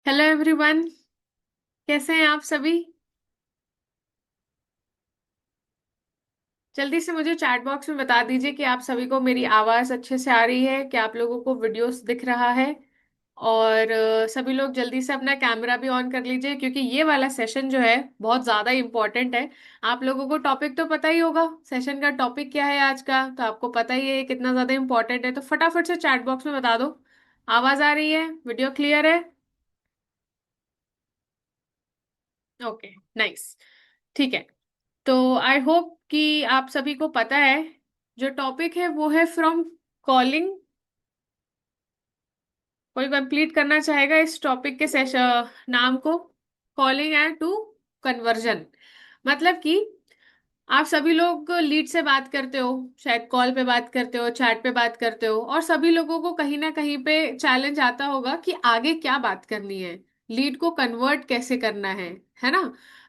Hello everyone. कैसे हैं आप सभी? जल्दी से मुझे चैट बॉक्स में बता दीजिए कि आप सभी को मेरी आवाज़ अच्छे से आ रही है, कि आप लोगों को वीडियोस दिख रहा है। और सभी लोग जल्दी से अपना कैमरा भी ऑन कर लीजिए, क्योंकि ये वाला सेशन जो है बहुत ज़्यादा इम्पोर्टेंट है। आप लोगों को टॉपिक तो पता ही होगा, सेशन का टॉपिक क्या है आज का, तो आपको पता ही है ये कितना ज़्यादा इम्पोर्टेंट है। तो फटाफट से चैट बॉक्स में बता दो, आवाज़ आ रही है, वीडियो क्लियर है? Okay, nice. ठीक है। तो आई होप कि आप सभी को पता है, जो टॉपिक है वो है फ्रॉम कॉलिंग। कोई कंप्लीट करना चाहेगा इस टॉपिक के सेशन नाम को? Calling and to conversion. मतलब कि आप सभी लोग लीड से बात करते हो, शायद कॉल पे बात करते हो, चैट पे बात करते हो, और सभी लोगों को कहीं ना कहीं पे चैलेंज आता होगा कि आगे क्या बात करनी है, लीड को कन्वर्ट कैसे करना है ना?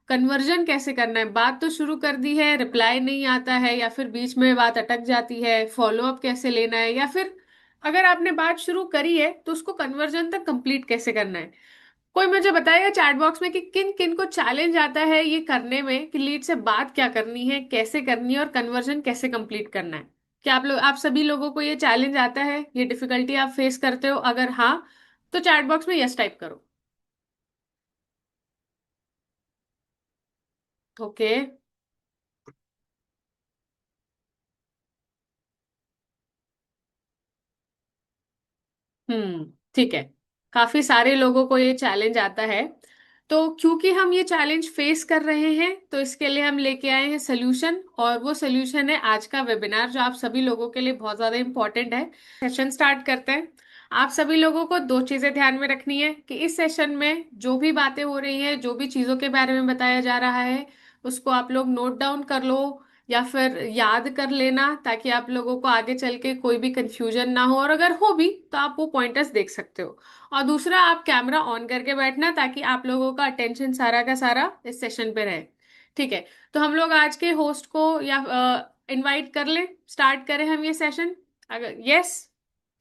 कन्वर्जन कैसे करना है? बात तो शुरू कर दी है, रिप्लाई नहीं आता है, या फिर बीच में बात अटक जाती है, फॉलो अप कैसे लेना है, या फिर अगर आपने बात शुरू करी है तो उसको कन्वर्जन तक कंप्लीट कैसे करना है? कोई मुझे बताएगा चैट बॉक्स में कि किन किन को चैलेंज आता है ये करने में, कि लीड से बात क्या करनी है, कैसे करनी है, और कन्वर्जन कैसे कंप्लीट करना है? क्या आप सभी लोगों को ये चैलेंज आता है, ये डिफिकल्टी आप फेस करते हो? अगर हाँ, तो चैट बॉक्स में यस टाइप करो। ओके। ठीक है। काफी सारे लोगों को ये चैलेंज आता है। तो क्योंकि हम ये चैलेंज फेस कर रहे हैं, तो इसके लिए हम लेके आए हैं सोल्यूशन, और वो सोल्यूशन है आज का वेबिनार, जो आप सभी लोगों के लिए बहुत ज्यादा इंपॉर्टेंट है। सेशन स्टार्ट करते हैं। आप सभी लोगों को दो चीजें ध्यान में रखनी है, कि इस सेशन में जो भी बातें हो रही हैं, जो भी चीजों के बारे में बताया जा रहा है, उसको आप लोग नोट डाउन कर लो, या फिर याद कर लेना, ताकि आप लोगों को आगे चल के कोई भी कंफ्यूजन ना हो, और अगर हो भी तो आप वो पॉइंटर्स देख सकते हो। और दूसरा, आप कैमरा ऑन करके बैठना, ताकि आप लोगों का अटेंशन सारा का सारा इस सेशन पे रहे। ठीक है। तो हम लोग आज के होस्ट को या इनवाइट कर लें, स्टार्ट करें हम ये सेशन? अगर यस,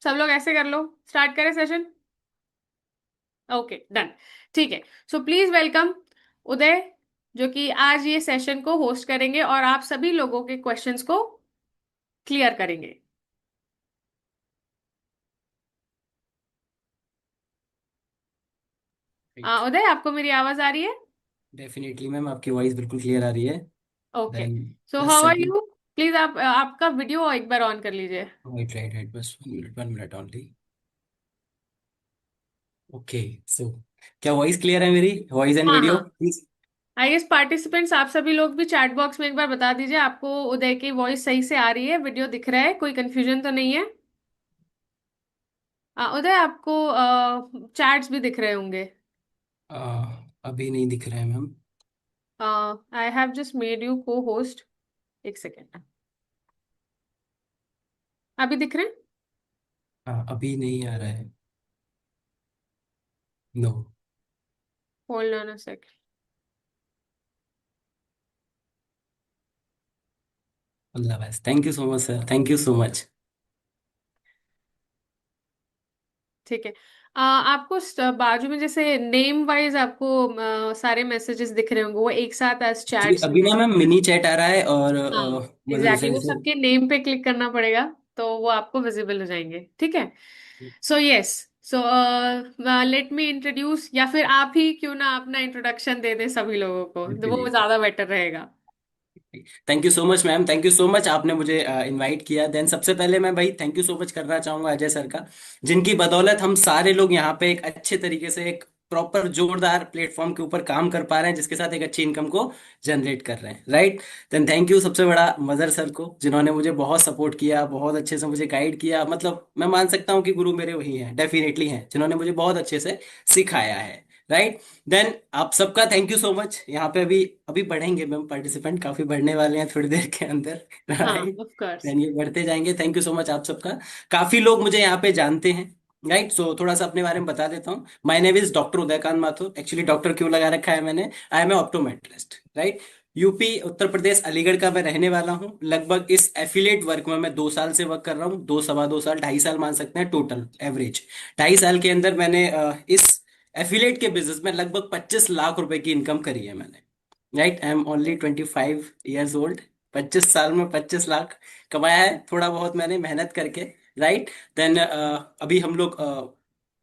सब लोग ऐसे कर लो, स्टार्ट करें सेशन। Okay, done. ठीक है। सो प्लीज वेलकम उदय, जो कि आज ये सेशन को होस्ट करेंगे और आप सभी लोगों के क्वेश्चंस को क्लियर करेंगे। उदय, आपको मेरी आवाज आ रही है? डेफिनेटली मैम, आपकी वॉइस बिल्कुल क्लियर आ रही है। ओके। देन सो बस how are second. You? Please आप आपका वीडियो एक बार ऑन कर लीजिए। राइट राइट राइट, बस 1 मिनट ओनली। ओके। सो क्या वॉइस क्लियर है मेरी? वॉइस एंड हाँ वीडियो हाँ। प्लीज। आई गेस पार्टिसिपेंट्स आप सभी लोग भी चैट बॉक्स में एक बार बता दीजिए, आपको उदय की वॉइस सही से आ रही है, वीडियो दिख रहा है, कोई कंफ्यूजन तो नहीं है? उदय, आपको चैट्स भी दिख रहे होंगे। अभी नहीं दिख रहा है ma'am. I have just made you को होस्ट। एक सेकेंड। अभी दिख रहे हैं? अभी नहीं आ रहा है। No. Hold on a second. Allah बस, thank you so much sir, thank you so much. ठीक है। आपको बाजू में जैसे नेम वाइज आपको सारे मैसेजेस दिख रहे होंगे, वो एक साथ एज एक्चुअली चैट्स अभी में। ना मैम मिनी चैट आ रहा है और हाँ, मतलब एग्जैक्टली, जैसे वो जैसे। सबके नेम पे क्लिक करना पड़ेगा, तो वो आपको विजिबल हो जाएंगे। ठीक है। So yes. So let me introduce, या फिर आप ही क्यों ना अपना इंट्रोडक्शन दे दें सभी लोगों को, तो वो ज्यादा बेटर रहेगा। Thank you so much ma'am, thank you so much, आपने मुझे इनवाइट किया। देन सबसे पहले मैं भाई थैंक यू सो मच करना चाहूंगा अजय सर का, जिनकी बदौलत हम सारे लोग यहाँ पे एक अच्छे तरीके से एक प्रॉपर जोरदार प्लेटफॉर्म के ऊपर काम कर पा रहे हैं, जिसके साथ एक अच्छी इनकम को जनरेट कर रहे हैं। राइट। देन थैंक यू सबसे बड़ा मदर सर को, जिन्होंने मुझे बहुत सपोर्ट किया, बहुत अच्छे से मुझे गाइड किया। मतलब मैं मान सकता हूँ कि गुरु मेरे वही हैं, डेफिनेटली हैं, जिन्होंने मुझे बहुत अच्छे से सिखाया है। राइट। देन आप सबका थैंक यू सो मच। यहाँ पे अभी अभी बढ़ेंगे मैम, पार्टिसिपेंट काफी बढ़ने वाले हैं थोड़ी देर के अंदर। हाँ, राइट। Of course. देन ये बढ़ते जाएंगे। थैंक यू सो मच आप सबका। काफी लोग मुझे यहाँ पे जानते हैं। राइट। सो थोड़ा सा अपने बारे में बता देता हूँ। My name is doctor Udaykant Mathur. Actually doctor क्यों लगा रखा है मैंने, I am a optometrist. Right. UP Uttar Pradesh Aligarh का मैं रहने वाला हूँ। लगभग इस एफिलिएट वर्क में मैं 2 साल से वर्क कर रहा हूँ, दो सवा 2 साल, 2.5 साल मान सकते हैं टोटल एवरेज। 2.5 साल के अंदर मैंने इस एफिलेट के बिजनेस में लगभग 25 लाख रुपए की इनकम करी है मैंने। Right, I am only 25 years old. 25 साल में 25 लाख कमाया है, थोड़ा बहुत मैंने मेहनत करके। राइट। देन अभी हम लोग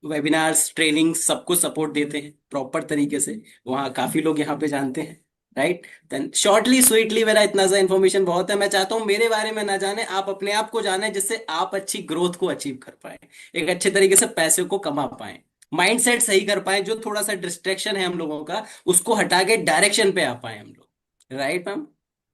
वेबिनार्स, ट्रेनिंग सबको सपोर्ट देते हैं प्रॉपर तरीके से। वहाँ काफी लोग यहाँ पे जानते हैं। राइट। देन शॉर्टली स्वीटली मेरा इतना सा इन्फॉर्मेशन बहुत है। मैं चाहता हूँ मेरे बारे में ना जाने, आप अपने आप को जाने, जिससे आप अच्छी ग्रोथ को अचीव कर पाए, एक अच्छे तरीके से पैसे को कमा पाए, माइंडसेट सही कर पाए, जो थोड़ा सा डिस्ट्रैक्शन है हम लोगों का उसको हटा के डायरेक्शन पे आ पाए हम लोग। Right ma'am.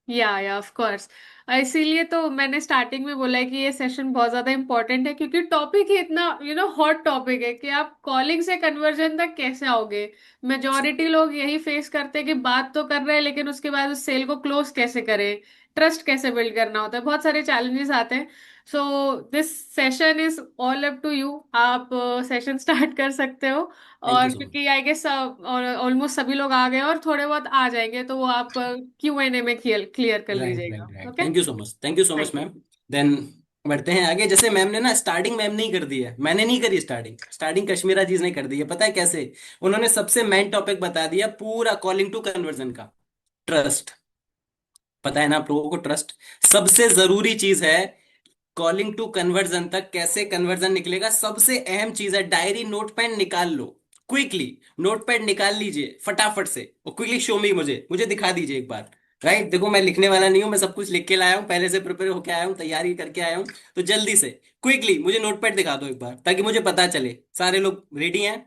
या ऑफ कोर्स। इसीलिए तो मैंने स्टार्टिंग में बोला है कि ये सेशन बहुत ज्यादा इंपॉर्टेंट है, क्योंकि टॉपिक ही इतना हॉट टॉपिक है कि आप कॉलिंग से कन्वर्जन तक कैसे आओगे। मेजोरिटी लोग यही फेस करते हैं कि बात तो कर रहे हैं लेकिन उसके बाद उस सेल को क्लोज कैसे करें, ट्रस्ट कैसे बिल्ड करना होता है, बहुत सारे चैलेंजेस आते हैं। So this session is all up to you. आप सेशन स्टार्ट कर सकते हो। थैंक यू और सो मच। क्योंकि आई गेस ऑलमोस्ट सभी लोग आ गए और थोड़े बहुत आ जाएंगे, तो वो आप Q&A में क्लियर क्लियर कर राइट लीजिएगा। Right right, okay. Thank you so much, thank you so much thank ma'am. You. Then बढ़ते हैं आगे। जैसे मैम ने ना स्टार्टिंग, मैम नहीं कर दी है, मैंने नहीं करी स्टार्टिंग। स्टार्टिंग कश्मीरा जी ने कर दी है, पता है कैसे? उन्होंने सबसे मेन टॉपिक बता दिया पूरा कॉलिंग टू कन्वर्जन का। ट्रस्ट। पता है ना आप लोगों को, ट्रस्ट सबसे जरूरी चीज है। कॉलिंग टू कन्वर्जन तक कैसे कन्वर्जन निकलेगा, सबसे अहम चीज है। डायरी नोट पेन निकाल लो क्विकली। नोट पैड निकाल लीजिए फटाफट से और क्विकली शो मी, मुझे मुझे दिखा दीजिए एक बार। राइट, देखो मैं लिखने वाला नहीं हूं, मैं सब कुछ लिख के लाया हूं, पहले से प्रिपेयर होके आया हूं, तैयारी करके आया हूं। तो जल्दी से क्विकली मुझे नोट पैड दिखा दो एक बार, ताकि मुझे पता चले सारे लोग रेडी हैं।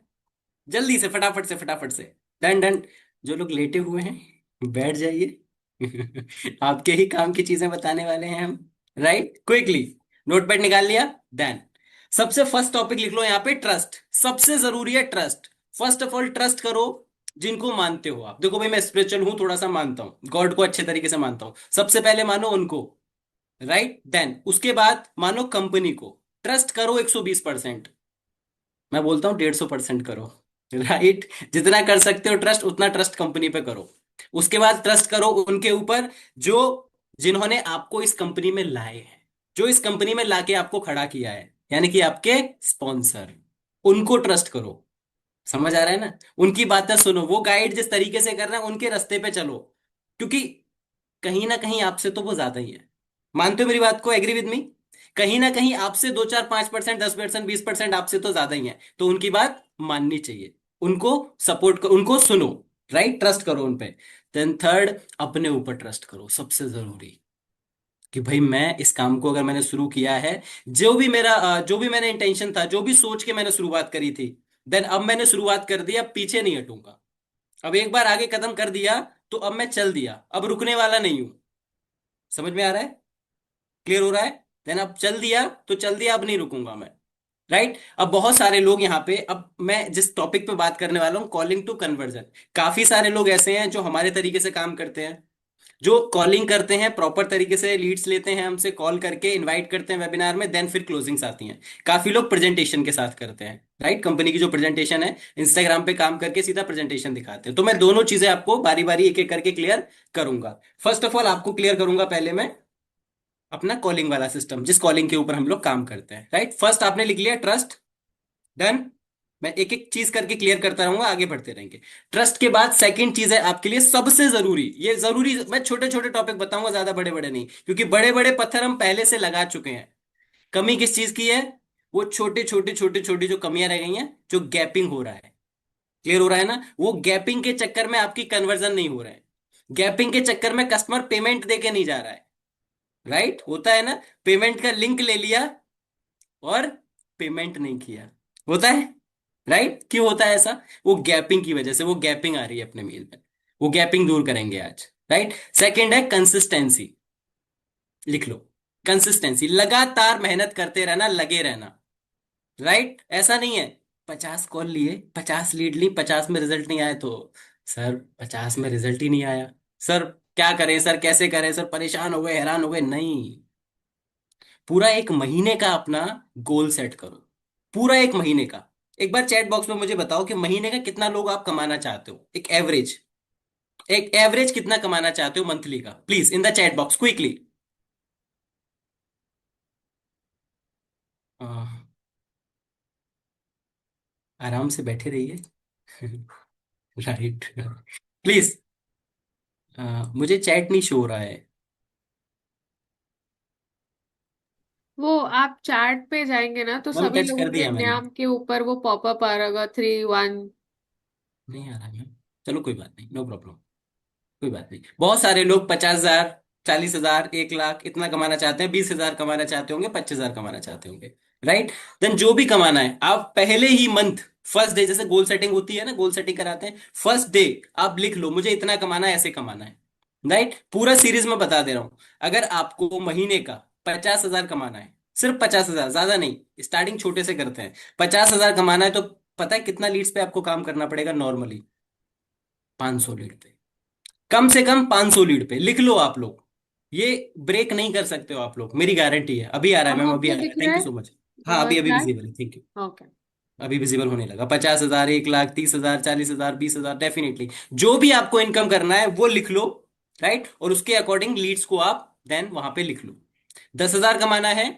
जल्दी से फटाफट से फटाफट से। Done done. जो लोग लेटे हुए हैं बैठ जाइए। आपके ही काम की चीजें बताने वाले हैं हम। राइट, क्विकली नोटपैड निकाल लिया। देन सबसे फर्स्ट टॉपिक लिख लो यहाँ पे, ट्रस्ट। सबसे जरूरी है trust. First of all trust करो जिनको मानते हो आप। देखो भाई मैं स्पिरिचुअल हूं, थोड़ा सा मानता हूं गॉड को, अच्छे तरीके से मानता हूं, सबसे पहले मानो उनको। राइट, देन उसके बाद मानो कंपनी को। ट्रस्ट करो 120%। मैं बोलता हूँ 150% करो। राइट, जितना कर सकते हो ट्रस्ट, उतना ट्रस्ट कंपनी पे करो। उसके बाद ट्रस्ट करो उनके ऊपर जो, जिन्होंने आपको इस कंपनी में लाए हैं, जो इस कंपनी में लाके आपको खड़ा किया है, यानी कि आपके स्पॉन्सर। उनको ट्रस्ट करो। समझ आ रहा है ना? उनकी बातें सुनो, वो गाइड जिस तरीके से कर रहे हैं उनके रास्ते पे चलो। क्योंकि कहीं ना कहीं आपसे तो वो ज्यादा ही है। मानते हो मेरी बात को? Agree with me? कहीं ना कहीं आपसे 2 4 5%, 10%, 20% आपसे तो ज्यादा ही है, तो उनकी बात माननी चाहिए। उनको सपोर्ट करो, उनको सुनो। राइट, ट्रस्ट करो उन पे। देन थर्ड, अपने ऊपर ट्रस्ट करो, सबसे जरूरी। कि भाई मैं इस काम को अगर मैंने शुरू किया है, जो भी मेरा जो भी मैंने इंटेंशन था, जो भी सोच के मैंने शुरुआत करी थी, देन अब मैंने शुरुआत कर दी, अब पीछे नहीं हटूंगा। अब एक बार आगे कदम कर दिया तो अब मैं चल दिया, अब रुकने वाला नहीं हूं। समझ में आ रहा है? क्लियर हो रहा है? देन अब चल दिया तो चल दिया, अब नहीं रुकूंगा मैं। राइट। अब बहुत सारे लोग यहाँ पे, अब मैं जिस टॉपिक पे बात करने वाला हूँ, कॉलिंग टू कन्वर्जन, काफी सारे लोग ऐसे हैं जो हमारे तरीके से काम करते हैं, जो कॉलिंग करते हैं प्रॉपर तरीके से, लीड्स लेते हैं हमसे कॉल करके, इनवाइट करते हैं वेबिनार में, देन फिर क्लोजिंग्स आती हैं। काफी लोग प्रेजेंटेशन के साथ करते हैं। राइट, कंपनी की जो प्रेजेंटेशन है, इंस्टाग्राम पे काम करके सीधा प्रेजेंटेशन दिखाते हैं। तो मैं दोनों चीजें आपको बारी बारी एक एक करके क्लियर करूंगा। फर्स्ट ऑफ ऑल आपको क्लियर करूंगा पहले मैं अपना कॉलिंग वाला सिस्टम, जिस कॉलिंग के ऊपर हम लोग काम करते हैं। राइट, फर्स्ट आपने लिख लिया ट्रस्ट। डन। मैं एक एक चीज करके क्लियर करता रहूंगा, आगे बढ़ते रहेंगे। ट्रस्ट के बाद सेकंड चीज है आपके लिए सबसे जरूरी, ये जरूरी, मैं छोटे छोटे टॉपिक बताऊंगा, ज्यादा बड़े बड़े नहीं, क्योंकि बड़े बड़े पत्थर हम पहले से लगा चुके हैं। कमी किस चीज की है? वो छोटे छोटे छोटे छोटी जो कमियां रह गई हैं, जो गैपिंग हो रहा है। क्लियर हो रहा है ना? वो गैपिंग के चक्कर में आपकी कन्वर्जन नहीं हो रहा है। गैपिंग के चक्कर में कस्टमर पेमेंट देके नहीं जा रहा है। राइट, होता है ना? पेमेंट का लिंक ले लिया और पेमेंट नहीं किया, होता है। राइट, क्यों होता है ऐसा? वो गैपिंग की वजह से, वो गैपिंग आ रही है अपने मील में। वो गैपिंग दूर करेंगे आज। राइट। सेकंड है कंसिस्टेंसी। लिख लो। कंसिस्टेंसी, लगातार मेहनत करते रहना, लगे रहना। राइट, ऐसा नहीं है 50 कॉल लिए, 50 लीड ली, 50 में रिजल्ट नहीं आया तो सर 50 में रिजल्ट ही नहीं आया, सर क्या करें, सर कैसे करें, सर परेशान हो गए, हैरान हो गए, नहीं। पूरा एक महीने का अपना गोल सेट करो। पूरा एक महीने का। एक बार चैट बॉक्स में मुझे बताओ कि महीने का कितना लोग आप कमाना चाहते हो, एक एवरेज। एक एवरेज कितना कमाना चाहते हो मंथली का, please in the chat box quickly. आराम से बैठे रहिए। राइट। प्लीज। मुझे चैट नहीं शो हो रहा है। वो आप चार्ट पे जाएंगे ना तो मैम सभी टच लोगों कर के दिया मैंने। नाम के ऊपर वो पॉपअप आ रहेगा 3 1। नहीं आ रहा है मैम। चलो कोई बात नहीं, नो प्रॉब्लम। कोई बात नहीं, बहुत सारे लोग 50,000, 40,000, 1 लाख इतना कमाना चाहते हैं, 20,000 कमाना चाहते होंगे, 25,000 कमाना चाहते होंगे। राइट। देन जो भी कमाना है आप पहले ही मंथ, फर्स्ट डे, जैसे गोल सेटिंग होती है ना, गोल सेटिंग कराते हैं, फर्स्ट डे आप लिख लो मुझे इतना कमाना है, ऐसे कमाना है। राइट। पूरा सीरीज में बता दे रहा हूं। अगर आपको महीने का 50,000 कमाना है, सिर्फ 50,000, ज्यादा नहीं, स्टार्टिंग छोटे से करते हैं, 50,000 कमाना है, तो पता है कितना लीड्स पे आपको काम करना पड़ेगा नॉर्मली? 500 लीड पे। कम से कम 500 लीड पे लिख लो आप लोग। ये ब्रेक नहीं कर सकते हो आप लोग, मेरी गारंटी है। अभी आ रहा है मैम, अब अभी आपको आ रहा दिख है, रहा थैंक यू है सो मच। हाँ अभी अभी चार्ट? विजिबल है, थैंक यू। ओके। अभी विजिबल होने लगा। 50,000, 1 लाख, 30,000, 40,000, 20,000, डेफिनेटली जो भी आपको इनकम करना है वो लिख लो। राइट। और उसके अकॉर्डिंग लीड्स को आप देन वहां पे लिख लो। 10,000 कमाना है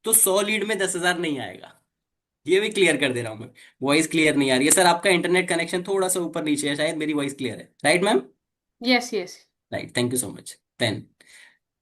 तो 100 लीड में 10,000 नहीं आएगा। ये भी क्लियर कर दे रहा हूं मैं। वॉइस क्लियर नहीं आ रही है सर, आपका इंटरनेट कनेक्शन थोड़ा सा ऊपर नीचे है, शायद मेरी वॉइस क्लियर है, right ma'am? Yes yes. Right, thank you so much. Then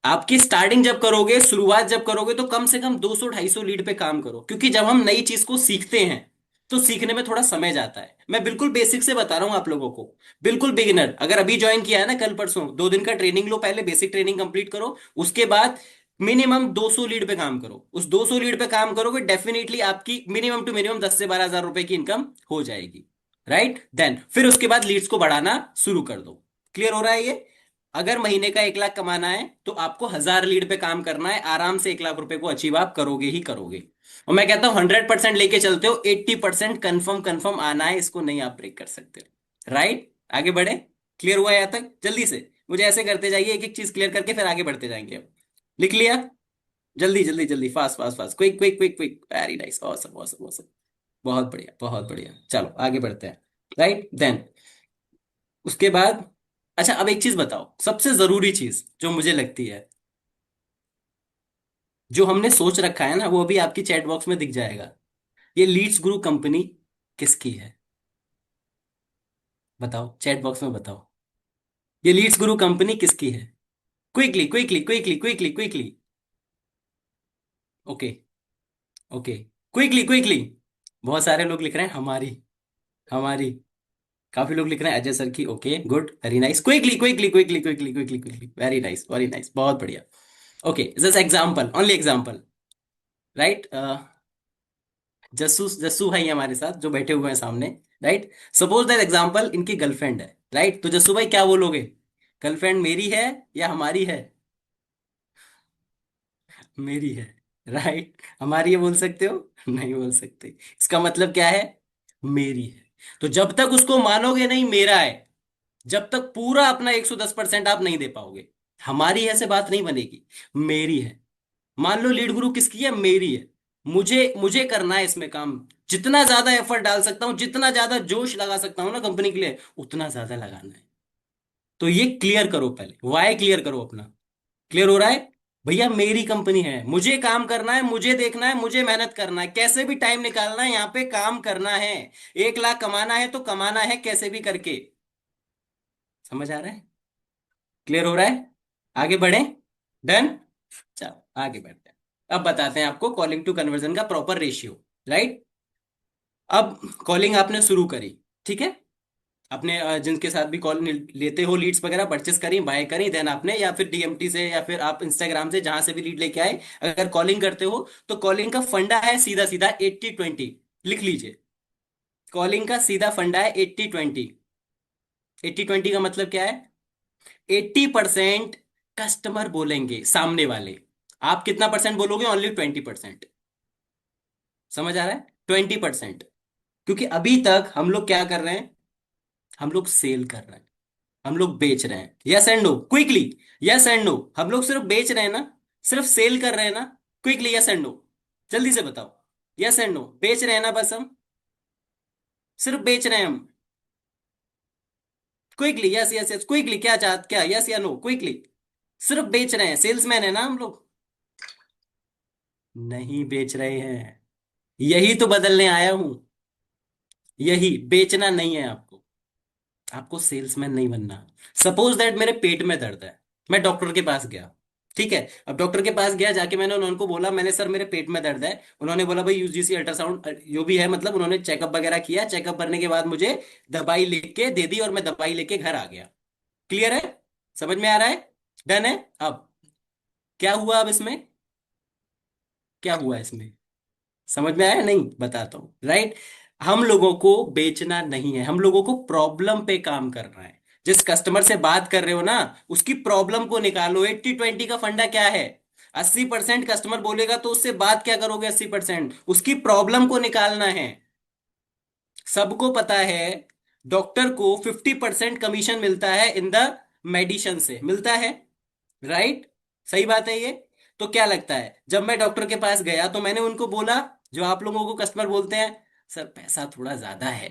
आपकी स्टार्टिंग जब करोगे, शुरुआत जब करोगे, तो कम से कम 200-250 लीड पे काम करो, क्योंकि जब हम नई चीज को सीखते हैं तो सीखने में थोड़ा समय जाता है। मैं बिल्कुल बेसिक से बता रहा हूं आप लोगों को। बिल्कुल बिगिनर, अगर अभी ज्वाइन किया है ना, कल परसों 2 दिन का ट्रेनिंग लो, पहले बेसिक ट्रेनिंग कंप्लीट करो, उसके बाद मिनिमम 200 लीड पे काम करो। उस 200 लीड पे काम करोगे, डेफिनेटली आपकी मिनिमम टू मिनिमम 10 से 12 हजार रुपए की इनकम हो जाएगी। राइट। देन फिर उसके बाद लीड्स को बढ़ाना शुरू कर दो। क्लियर हो रहा है ये? अगर महीने का 1 लाख कमाना है तो आपको 1,000 लीड पे काम करना है, आराम से 1 लाख रुपए को अचीव आप करोगे ही करोगे। और मैं कहता हूं 100% लेके चलते हो, 80% कंफर्म कंफर्म आना है, इसको नहीं आप ब्रेक कर सकते हो। राइट। आगे बढ़े। क्लियर हुआ यहां तक? जल्दी से मुझे ऐसे करते जाइए, एक एक चीज क्लियर करके फिर आगे बढ़ते जाएंगे। अब लिख लिया? जल्दी जल्दी जल्दी, fast fast fast, quick quick quick quick, very nice, awesome awesome awesome. बहुत बढ़िया बहुत बढ़िया, चलो आगे बढ़ते हैं। राइट। देन उसके बाद, अच्छा अब एक चीज बताओ, सबसे जरूरी चीज जो मुझे लगती है, जो हमने सोच रखा है ना, वो अभी आपकी चैट बॉक्स में दिख जाएगा। ये लीड्स गुरु कंपनी किसकी है? बताओ चैट बॉक्स में बताओ। ये लीड्स गुरु कंपनी किसकी है? Quickly quickly quickly quickly quickly. Okay. Okay. Quickly quickly. बहुत सारे लोग लिख रहे हैं हमारी। हमारी। काफी लोग लिख रहे हैं अजय सर की। Okay good, very nice. Quickly quickly quickly quickly quickly quickly, very nice very nice, बहुत बढ़िया। Okay, just example, only example. Right. Jassu Jassu भाई हमारे साथ जो बैठे हुए हैं सामने। राइट। सपोज दैट एग्जाम्पल इनकी गर्लफ्रेंड है। राइट। तो जस्सू भाई क्या बोलोगे? गर्लफ्रेंड मेरी है या हमारी है? मेरी है। राइट। हमारी है बोल सकते हो? नहीं बोल सकते। इसका मतलब क्या है? मेरी है। तो जब तक उसको मानोगे नहीं मेरा है, जब तक पूरा अपना 110% आप नहीं दे पाओगे, हमारी है से बात नहीं बनेगी। मेरी है। मान लो लीड गुरु किसकी है? मेरी है। मुझे मुझे करना है इसमें काम। जितना ज्यादा एफर्ट डाल सकता हूं, जितना ज्यादा जोश लगा सकता हूं ना कंपनी के लिए, उतना ज्यादा लगाना है। तो ये क्लियर करो, पहले वाई क्लियर करो अपना। क्लियर हो रहा है? भैया मेरी कंपनी है, मुझे काम करना है, मुझे देखना है, मुझे मेहनत करना है, कैसे भी टाइम निकालना है, यहाँ पे काम करना है। 1 लाख कमाना है तो कमाना है कैसे भी करके। समझ आ रहा है? क्लियर हो रहा है? आगे बढ़े। डन। चलो आगे बढ़ते हैं। अब बताते हैं आपको कॉलिंग टू कन्वर्जन का प्रॉपर रेशियो। राइट। अब कॉलिंग आपने शुरू करी, ठीक है? आपने जिनके साथ भी कॉल लेते हो, लीड्स वगैरह परचेस करी, बाय करी, देन आपने या फिर डीएमटी से या फिर आप इंस्टाग्राम से जहां से भी लीड लेके आए, अगर कॉलिंग करते हो तो कॉलिंग का फंडा है सीधा सीधा 80-20। लिख लीजिए। कॉलिंग का सीधा फंडा है 80-20। 80-20 का मतलब क्या है? 80% कस्टमर बोलेंगे सामने वाले, आप कितना परसेंट बोलोगे? ओनली 20%। समझ आ रहा है? 20%। क्योंकि अभी तक हम लोग क्या कर रहे हैं? हम लोग सेल कर रहे हैं, हम लोग बेच रहे हैं। Yes and no quickly. Yes and no, हम लोग सिर्फ बेच रहे हैं ना? सिर्फ सेल कर रहे हैं ना? क्विकली यस एंड नो, जल्दी से बताओ। यस एंड नो, बेच रहे हैं ना? बस हम सिर्फ बेच रहे हैं हम। Quickly yes yes yes, quickly क्या चाहते, क्या यस या नो? क्विकली। सिर्फ बेच रहे हैं, सेल्समैन है ना हम लोग? नहीं बेच रहे हैं, यही तो बदलने आया हूं। यही बेचना नहीं है आपको। आपको सेल्समैन नहीं बनना। सपोज दैट मेरे पेट में दर्द है, मैं डॉक्टर के पास गया। ठीक है, अब डॉक्टर के पास गया, जाके मैंने उनको बोला, मैंने सर मेरे पेट में दर्द है। उन्होंने बोला भाई यूजीसी अल्ट्रासाउंड जो भी है, मतलब उन्होंने चेकअप वगैरह किया, चेकअप करने के बाद मुझे दवाई लिख के दे दी और मैं दवाई लेके घर आ गया। क्लियर है? समझ में आ रहा है? डन है? अब क्या हुआ, अब इसमें क्या हुआ इसमें? समझ में आया? नहीं, बताता हूं, राइट। हम लोगों को बेचना नहीं है, हम लोगों को प्रॉब्लम पे काम करना है। जिस कस्टमर से बात कर रहे हो ना, उसकी प्रॉब्लम को निकालो। 80-20 का फंडा क्या है? 80% कस्टमर बोलेगा तो उससे बात क्या करोगे? 80% उसकी प्रॉब्लम को निकालना है। सबको पता है डॉक्टर को 50% कमीशन मिलता है इन द मेडिसिन से, मिलता है, राइट? सही बात है ये। तो क्या लगता है, जब मैं डॉक्टर के पास गया तो मैंने उनको बोला, जो आप लोगों को कस्टमर बोलते हैं, सर पैसा थोड़ा ज्यादा है,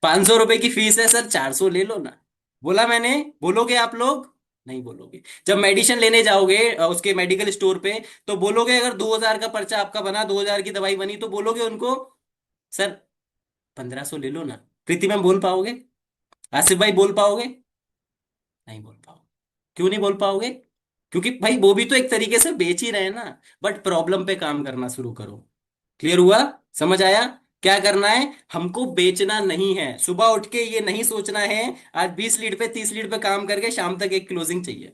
500 रुपए की फीस है सर, 400 ले लो ना। बोला मैंने? बोलोगे आप लोग? नहीं बोलोगे। जब मेडिसिन लेने जाओगे उसके मेडिकल स्टोर पे, तो बोलोगे, अगर 2000 का पर्चा आपका बना, 2000 की दवाई बनी, तो बोलोगे उनको, सर 1500 ले लो ना। प्रीति मैम बोल पाओगे? आसिफ भाई बोल पाओगे? नहीं बोल पाओगे। क्यों नहीं बोल पाओगे? क्योंकि भाई वो भी तो एक तरीके से बेच ही रहे हैं ना। बट प्रॉब्लम पे काम करना शुरू करो। क्लियर हुआ? समझ आया? क्या करना है? हमको बेचना नहीं है। सुबह उठ के ये नहीं सोचना है आज 20 लीड पे 30 लीड पे काम करके शाम तक एक क्लोजिंग चाहिए।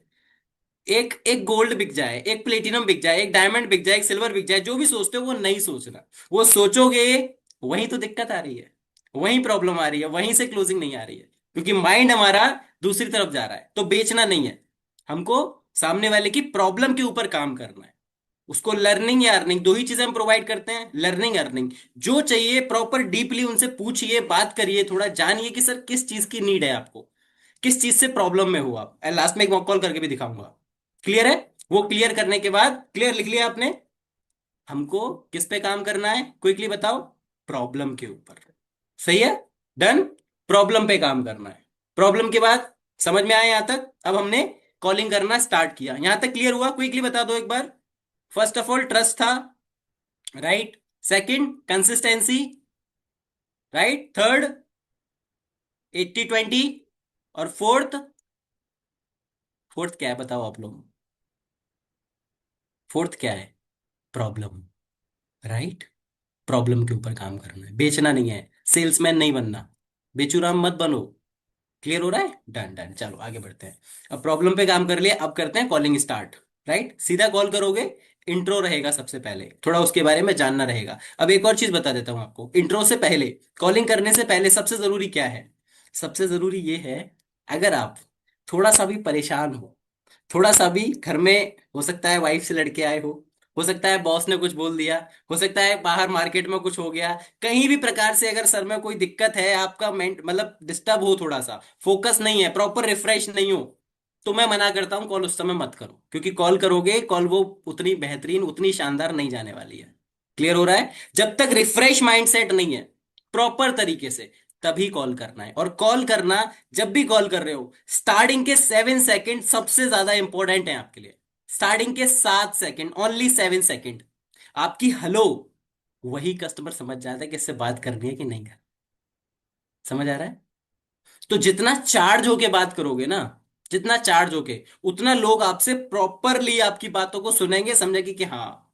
एक एक गोल्ड बिक जाए, एक प्लेटिनम बिक जाए, एक डायमंड बिक जाए, एक सिल्वर बिक जाए, जो भी सोचते हो वो नहीं सोचना। वो सोचोगे, वहीं तो दिक्कत आ रही है, वहीं प्रॉब्लम आ रही है, वहीं से क्लोजिंग नहीं आ रही है, क्योंकि माइंड हमारा दूसरी तरफ जा रहा है। तो बेचना नहीं है हमको, सामने वाले की प्रॉब्लम के ऊपर काम करना है। उसको लर्निंग या अर्निंग, दो ही चीजें हम प्रोवाइड करते हैं, लर्निंग अर्निंग। जो चाहिए प्रॉपर डीपली उनसे पूछिए, बात करिए, थोड़ा जानिए कि सर किस चीज की नीड है आपको, किस चीज से प्रॉब्लम में हो आप। लास्ट में एक मॉक कॉल करके भी दिखाऊंगा। क्लियर है? वो क्लियर करने के बाद, क्लियर लिख लिया आपने? हमको किस पे काम करना है, क्विकली बताओ। प्रॉब्लम के ऊपर। सही है? डन। प्रॉब्लम पे काम करना है। प्रॉब्लम के बाद समझ में आया यहां तक? अब हमने कॉलिंग करना स्टार्ट किया, यहां तक क्लियर हुआ? क्विकली बता दो एक बार। फर्स्ट ऑफ ऑल ट्रस्ट था, right? Second consistency, right? Third 80-20, और फोर्थ, फोर्थ क्या है बताओ आप लोग? फोर्थ क्या है? Problem, right? प्रॉब्लम के ऊपर काम करना है, बेचना नहीं है, सेल्समैन नहीं बनना, बेचूराम मत बनो। क्लियर हो रहा है? डन डन, चलो आगे बढ़ते हैं। अब प्रॉब्लम पे काम कर लिया, अब करते हैं कॉलिंग स्टार्ट। राइट, सीधा कॉल करोगे। इंट्रो रहेगा सबसे पहले, थोड़ा उसके बारे में जानना रहेगा। अब एक और चीज बता देता हूं आपको, इंट्रो से पहले, कॉलिंग करने से पहले सबसे जरूरी क्या है? सबसे जरूरी ये है, अगर आप थोड़ा सा भी परेशान हो, थोड़ा सा भी घर में, हो सकता है वाइफ से लड़के आए हो सकता है बॉस ने कुछ बोल दिया, हो सकता है बाहर मार्केट में कुछ हो गया, कहीं भी प्रकार से अगर सर में कोई दिक्कत है, आपका मेंट मतलब डिस्टर्ब हो, थोड़ा सा फोकस नहीं है, प्रॉपर रिफ्रेश नहीं हो, तो मैं मना करता हूं कॉल उस समय मत करो। क्योंकि कॉल करोगे, कॉल वो उतनी बेहतरीन, उतनी शानदार नहीं जाने वाली है। क्लियर हो रहा है? जब तक रिफ्रेश माइंडसेट नहीं है प्रॉपर तरीके से, तभी कॉल करना है। और कॉल करना, जब भी कॉल कर रहे हो, स्टार्टिंग के 7 सेकेंड सबसे ज्यादा इंपॉर्टेंट है आपके लिए। स्टार्टिंग के 7 सेकेंड, ओनली 7 सेकेंड, आपकी हेलो, वही कस्टमर समझ जाता है कि इससे बात करनी है कि नहीं करनी। समझ आ रहा है? तो जितना चार्ज होके बात करोगे ना, जितना चार्ज होके, उतना लोग आपसे प्रॉपरली आपकी बातों को सुनेंगे, समझेंगे कि हाँ,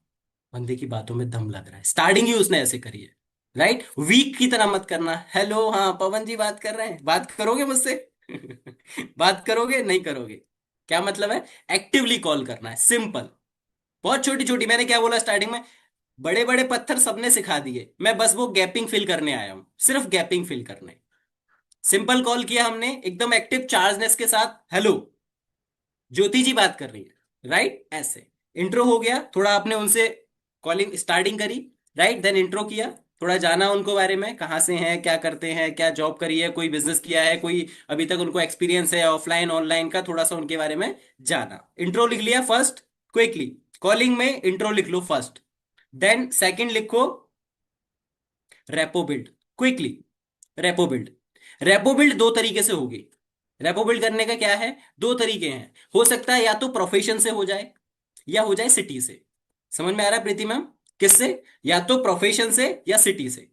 बंदे की बातों में दम लग रहा है, स्टार्टिंग ही उसने ऐसे करी है। राइट? वीक की तरह मत करना, हेलो हाँ पवन जी बात कर रहे हैं, बात करोगे मुझसे? बात करोगे? नहीं करोगे। क्या मतलब है? एक्टिवली कॉल करना है, सिंपल। बहुत छोटी छोटी, मैंने क्या बोला स्टार्टिंग में, बड़े बड़े पत्थर सबने सिखा दिए, मैं बस वो गैपिंग फिल करने आया हूं, सिर्फ गैपिंग फिल करने। सिंपल कॉल किया हमने, एकदम एक्टिव चार्जनेस के साथ, हेलो ज्योति जी बात कर रही है, राइट? ऐसे इंट्रो हो गया, थोड़ा आपने उनसे कॉलिंग स्टार्टिंग करी, राइट? देन इंट्रो किया, थोड़ा जाना उनको बारे में, कहाँ से हैं, क्या करते हैं, क्या जॉब करी है, कोई बिजनेस किया है, कोई अभी तक उनको एक्सपीरियंस है ऑफलाइन ऑनलाइन का, थोड़ा सा उनके बारे में जाना। इंट्रो लिख लिया फर्स्ट, क्विकली। कॉलिंग में इंट्रो लिख लो फर्स्ट, देन सेकंड लिखो repo build, quickly. Repo build, repo build दो तरीके से होगी। रेपो बिल्ड करने का क्या है? दो तरीके हैं, हो सकता है या तो प्रोफेशन से हो जाए, या हो जाए सिटी से। समझ में आ रहा है प्रीति मैम? किससे? या तो प्रोफेशन से या सिटी से।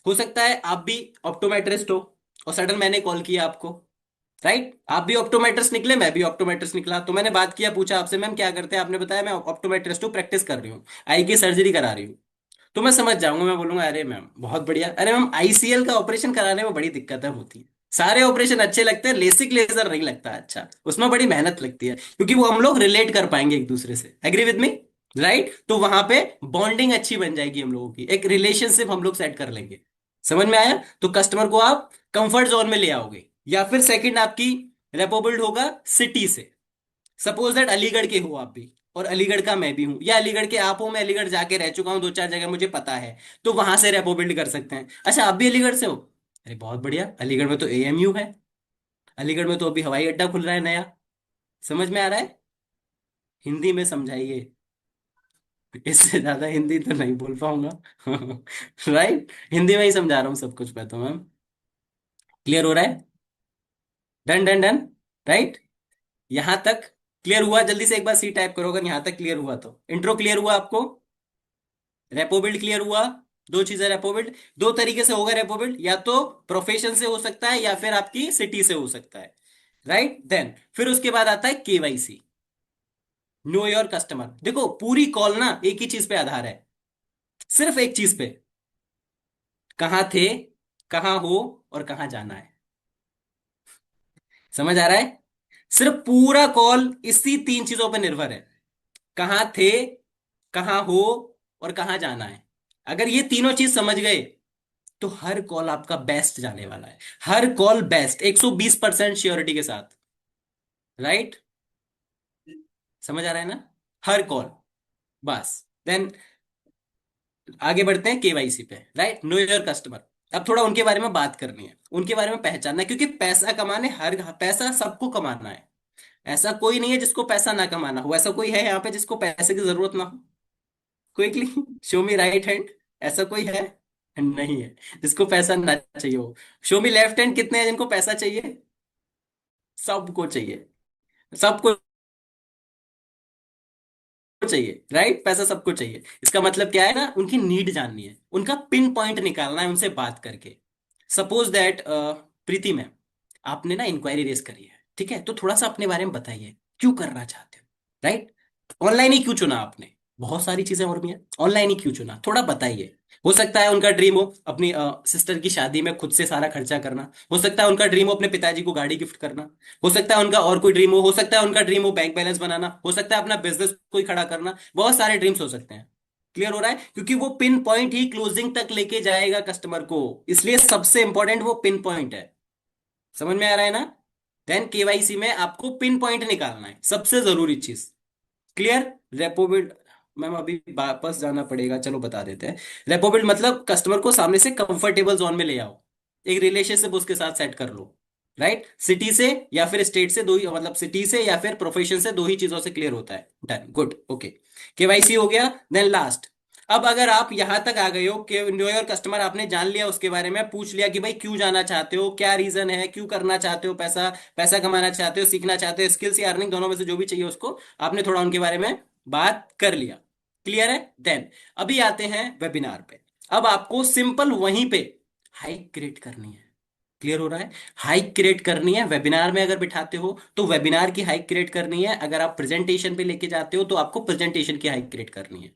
हो सकता है आप भी ऑप्टोमेट्रिस्ट हो और सडन मैंने कॉल किया आपको, राइट? आप भी ऑप्टोमेट्रिस्ट निकले, मैं भी ऑप्टोमेट्रिस्ट निकला, तो मैंने बात किया, पूछा आपसे मैम क्या करते हैं, आपने बताया मैं ऑप्टोमेट्रिस्ट हूँ, प्रैक्टिस कर रही हूँ, आई की सर्जरी करा रही हूँ। तो मैं समझ जाऊंगा, मैं बोलूंगा अरे मैम बहुत बढ़िया, अरे मैम आईसीएल का ऑपरेशन कराने में बड़ी दिक्कतें होती हैं, सारे ऑपरेशन अच्छे लगते हैं, लेसिक लेजर नहीं लगता अच्छा, उसमें बड़ी मेहनत लगती है, क्योंकि वो हम लोग रिलेट कर पाएंगे एक दूसरे से, एग्री विद मी, राइट? तो वहां पे बॉन्डिंग अच्छी बन जाएगी हम लोगों की, एक रिलेशनशिप हम लोग सेट कर लेंगे। समझ में आया? तो कस्टमर को आप कंफर्ट जोन में ले आओगे। या फिर सेकंड आपकी रेपो बिल्ड होगा सिटी से। सपोज दैट अलीगढ़ के हो आप भी, और अलीगढ़ का मैं भी हूं, या अलीगढ़ के आप हो, मैं अलीगढ़ जाके रह चुका हूं, दो चार जगह मुझे पता है, तो वहां से रेपो बिल्ड कर सकते हैं। अच्छा आप भी अलीगढ़ से हो? अरे बहुत बढ़िया, अलीगढ़ में तो एएमयू है, अलीगढ़ में तो अभी हवाई अड्डा खुल रहा है नया। समझ में आ रहा है? हिंदी में समझाइए, इससे ज्यादा हिंदी तो नहीं बोल पाऊंगा। राइट, हिंदी में ही समझा रहा हूँ सब कुछ मैं तो मैम। क्लियर हो रहा है? Done done done, right? यहां तक क्लियर हुआ? जल्दी से एक बार सी टाइप करो अगर यहां तक क्लियर हुआ तो। इंट्रो क्लियर हुआ आपको? रेपो बिल्ड क्लियर हुआ? दो चीजें रेपो बिल्ड, दो तरीके से होगा रेपो बिल्ड, या तो प्रोफेशन से हो सकता है या फिर आपकी सिटी से हो सकता है, राइट? देन फिर उसके बाद आता है केवाईसी, नो योर कस्टमर। देखो पूरी कॉल ना एक ही चीज पे आधार है, सिर्फ एक चीज पे, कहाँ थे, कहाँ हो, और कहाँ जाना है। समझ आ रहा है? सिर्फ पूरा कॉल इसी तीन चीजों पर निर्भर है, कहाँ थे, कहाँ हो, और कहाँ जाना है। अगर ये तीनों चीज समझ गए तो हर कॉल आपका बेस्ट जाने वाला है, हर कॉल बेस्ट 120% श्योरिटी के साथ, राइट? समझ आ रहा है ना? हर कॉल, बस। देन आगे बढ़ते हैं केवाईसी पे, राइट? Know your customer. अब थोड़ा उनके बारे में बात करनी है, उनके बारे में पहचानना है, क्योंकि पैसा कमाने, हर पैसा सबको कमाना है, ऐसा कोई नहीं है जिसको पैसा ना कमाना हो, ऐसा कोई है यहाँ पे जिसको पैसे की जरूरत ना हो? क्विकली शो मी राइट हैंड, ऐसा कोई है? नहीं है जिसको पैसा ना चाहिए हो। शो मी लेफ्ट हैंड, कितने हैं जिनको पैसा चाहिए? सबको चाहिए, सबको चाहिए, राइट? पैसा सबको चाहिए, इसका मतलब क्या है ना, उनकी नीड जाननी है, उनका पिन पॉइंट निकालना है उनसे बात करके। सपोज दैट प्रीति मैम, आपने ना इंक्वायरी रेस करी है, ठीक है, तो थोड़ा सा अपने बारे में बताइए, क्यों करना चाहते हो, राइट? ऑनलाइन ही क्यों चुना आपने? बहुत सारी चीजें और भी हैं, ऑनलाइन ही क्यों चुना, थोड़ा बताइए। हो सकता है उनका ड्रीम हो अपनी सिस्टर की शादी में खुद से सारा खर्चा करना, हो सकता है उनका ड्रीम हो अपने पिताजी को गाड़ी गिफ्ट करना, हो सकता है उनका और कोई ड्रीम हो सकता है उनका ड्रीम हो बैंक बैलेंस बनाना, हो सकता है अपना बिजनेस कोई खड़ा करना, बहुत सारे ड्रीम्स हो सकते हैं। क्लियर हो रहा है? क्योंकि वो पिन पॉइंट ही क्लोजिंग तक लेके जाएगा कस्टमर को, इसलिए सबसे इंपॉर्टेंट वो पिन पॉइंट है। समझ में आ रहा है ना? देन केवाईसी में आपको पिन पॉइंट निकालना है, सबसे जरूरी चीज। क्लियर? रेपो बिल्ड, मैम अभी वापस जाना पड़ेगा, चलो बता देते हैं। रेपो बिल्ड मतलब कस्टमर को सामने से कंफर्टेबल जोन में ले आओ, एक रिलेशनशिप उसके साथ सेट कर लो, राइट? सिटी से या फिर स्टेट से, दो ही मतलब सिटी से या फिर प्रोफेशन से, दो ही चीजों से क्लियर होता है। Done, good, okay. केवाईसी हो गया। देन लास्ट, अब अगर आप यहां तक आ गए हो कि नो योर कस्टमर आपने जान लिया, उसके बारे में पूछ लिया कि भाई क्यों जाना चाहते हो, क्या रीजन है, क्यों करना चाहते हो, पैसा पैसा कमाना चाहते हो, सीखना चाहते हो, स्किल्स या अर्निंग, दोनों में से जो भी चाहिए उसको आपने थोड़ा उनके बारे में बात कर लिया। क्लियर है? देन अभी आते हैं वेबिनार पे। अब आपको सिंपल वहीं पे हाइक क्रिएट करनी है। क्लियर हो रहा है? हाइक क्रिएट करनी है, वेबिनार में अगर बिठाते हो तो वेबिनार की हाइक क्रिएट करनी है, अगर आप प्रेजेंटेशन पे लेके जाते हो तो आपको प्रेजेंटेशन की हाइक क्रिएट करनी है।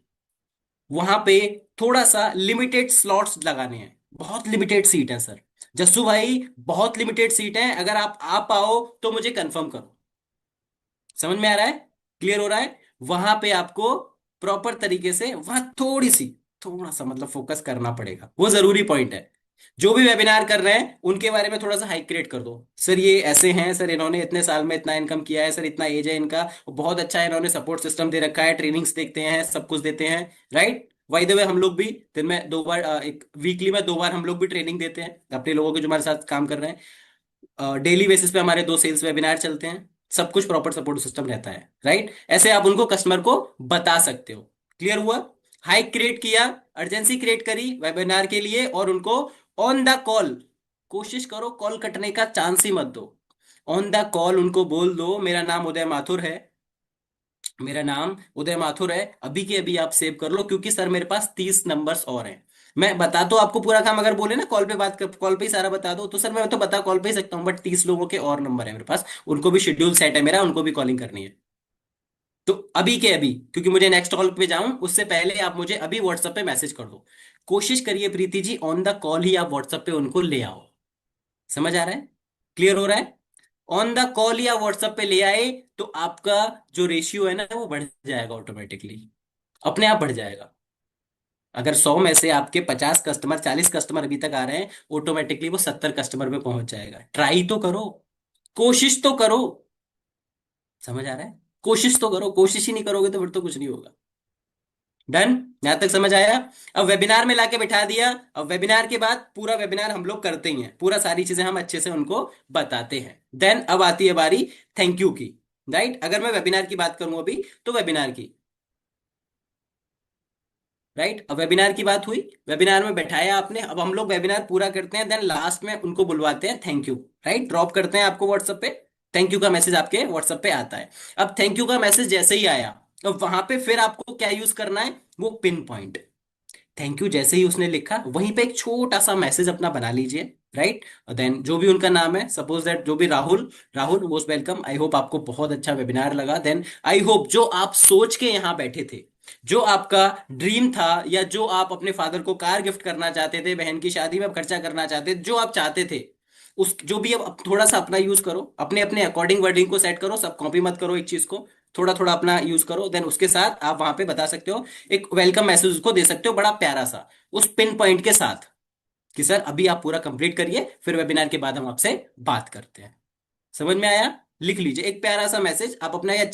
वहां पे थोड़ा सा लिमिटेड स्लॉट्स लगाने हैं, बहुत लिमिटेड सीट है सर, जस्सू भाई बहुत लिमिटेड सीट है, अगर आप आ पाओ तो मुझे कंफर्म करो। समझ में आ रहा है? क्लियर हो रहा है? वहां पे आपको प्रॉपर तरीके से वहां थोड़ी सी, थोड़ा सा मतलब फोकस करना पड़ेगा, वो जरूरी पॉइंट है। जो भी वेबिनार कर रहे हैं उनके बारे में थोड़ा सा हाइक क्रिएट कर दो, सर ये ऐसे हैं, सर इन्होंने इतने साल में इतना इनकम किया है, सर इतना एज है इनका, बहुत अच्छा है, इन्होंने सपोर्ट सिस्टम दे रखा है, ट्रेनिंग्स देखते हैं, सब कुछ देते हैं, राइट? बाय द वे हम लोग भी दिन में 2 बार, एक वीकली में 2 बार हम लोग भी ट्रेनिंग देते हैं अपने लोगों के जो हमारे साथ काम कर रहे हैं। डेली बेसिस पे हमारे 2 सेल्स वेबिनार चलते हैं, सब कुछ प्रॉपर सपोर्ट सिस्टम रहता है, राइट? ऐसे आप उनको कस्टमर को बता सकते हो। क्लियर हुआ? हाइक क्रिएट किया, अर्जेंसी क्रिएट करी वेबिनार के लिए, और उनको ऑन द कॉल, कोशिश करो कॉल कटने का चांस ही मत दो। ऑन द कॉल उनको बोल दो मेरा नाम उदय माथुर है, मेरा नाम उदय माथुर है, अभी के अभी आप सेव कर लो, क्योंकि सर मेरे पास 30 नंबर्स और हैं, मैं बता तो आपको पूरा काम, अगर बोले ना कॉल पे बात कर, कॉल पे ही सारा बता दो, तो सर मैं तो बता कॉल पे ही सकता हूँ, बट 30 लोगों के और नंबर है मेरे पास, उनको भी शेड्यूल सेट है मेरा, उनको भी कॉलिंग करनी है। तो अभी के अभी, क्योंकि मुझे नेक्स्ट कॉल पे जाऊं उससे पहले आप मुझे अभी व्हाट्सएप पे मैसेज कर दो। कोशिश करिए Preeti ji, on the call ही आप व्हाट्सएप पे उनको ले आओ। समझ आ रहा है? क्लियर हो रहा है? ऑन द कॉल या व्हाट्सएप पे ले आए तो आपका जो रेशियो है ना वो बढ़ जाएगा ऑटोमेटिकली, अपने आप बढ़ जाएगा। अगर 100 में से आपके 50 कस्टमर, 40 कस्टमर अभी तक आ रहे हैं, ऑटोमेटिकली वो 70 कस्टमर पे पहुंच जाएगा। ट्राई तो करो, कोशिश तो करो। समझ आ रहा है? कोशिश तो करो, कोशिश ही नहीं करोगे तो फिर तो कुछ नहीं होगा। डन? यहां तक समझ आया? अब वेबिनार में लाके बिठा दिया। अब वेबिनार के बाद पूरा वेबिनार हम लोग करते ही हैं, पूरा सारी चीजें हम अच्छे से उनको बताते हैं। देन अब आती है बारी थैंक यू की। राइट? अगर मैं वेबिनार की बात करूं अभी, तो वेबिनार की, राइट, अब वेबिनार की बात हुई, वेबिनार में बैठाया आपने, अब हम लोग वेबिनार पूरा करते हैं, देन लास्ट में उनको बुलवाते हैं थैंक यू। राइट? ड्रॉप करते हैं आपको व्हाट्सएप पे, थैंक यू का मैसेज आपके व्हाट्सएप पे आता है। अब थैंक यू का मैसेज जैसे ही आया, अब वहां पे फिर आपको क्या यूज करना है, वो पिन पॉइंट। थैंक यू जैसे ही उसने लिखा, वहीं पे एक छोटा सा मैसेज अपना बना लीजिए। राइट? देन जो भी उनका नाम है, सपोज दैट जो भी Rahul, Rahul most welcome, I hope आपको बहुत अच्छा वेबिनार लगा। देन आई होप जो आप सोच के यहाँ बैठे थे, जो आपका ड्रीम था, या जो आप अपने फादर को कार गिफ्ट करना चाहते थे, बहन की शादी में आप खर्चा करना चाहते थे, जो आप चाहते थे, उस जो भी, अब थोड़ा सा अपना यूज करो, अपने अपने अकॉर्डिंग वर्डिंग को सेट करो, सब कॉपी मत करो एक चीज को, थोड़ा थोड़ा अपना यूज करो। देन उसके साथ आप वहां पे बता सकते हो, एक वेलकम मैसेज उसको दे सकते हो बड़ा प्यारा सा, उस पिन पॉइंट के साथ, कि सर अभी आप पूरा कंप्लीट करिए, फिर वेबिनार के बाद हम आपसे बात करते हैं। समझ में आया? लिख लीजिए एक प्यारा सा मैसेज आप अपना, या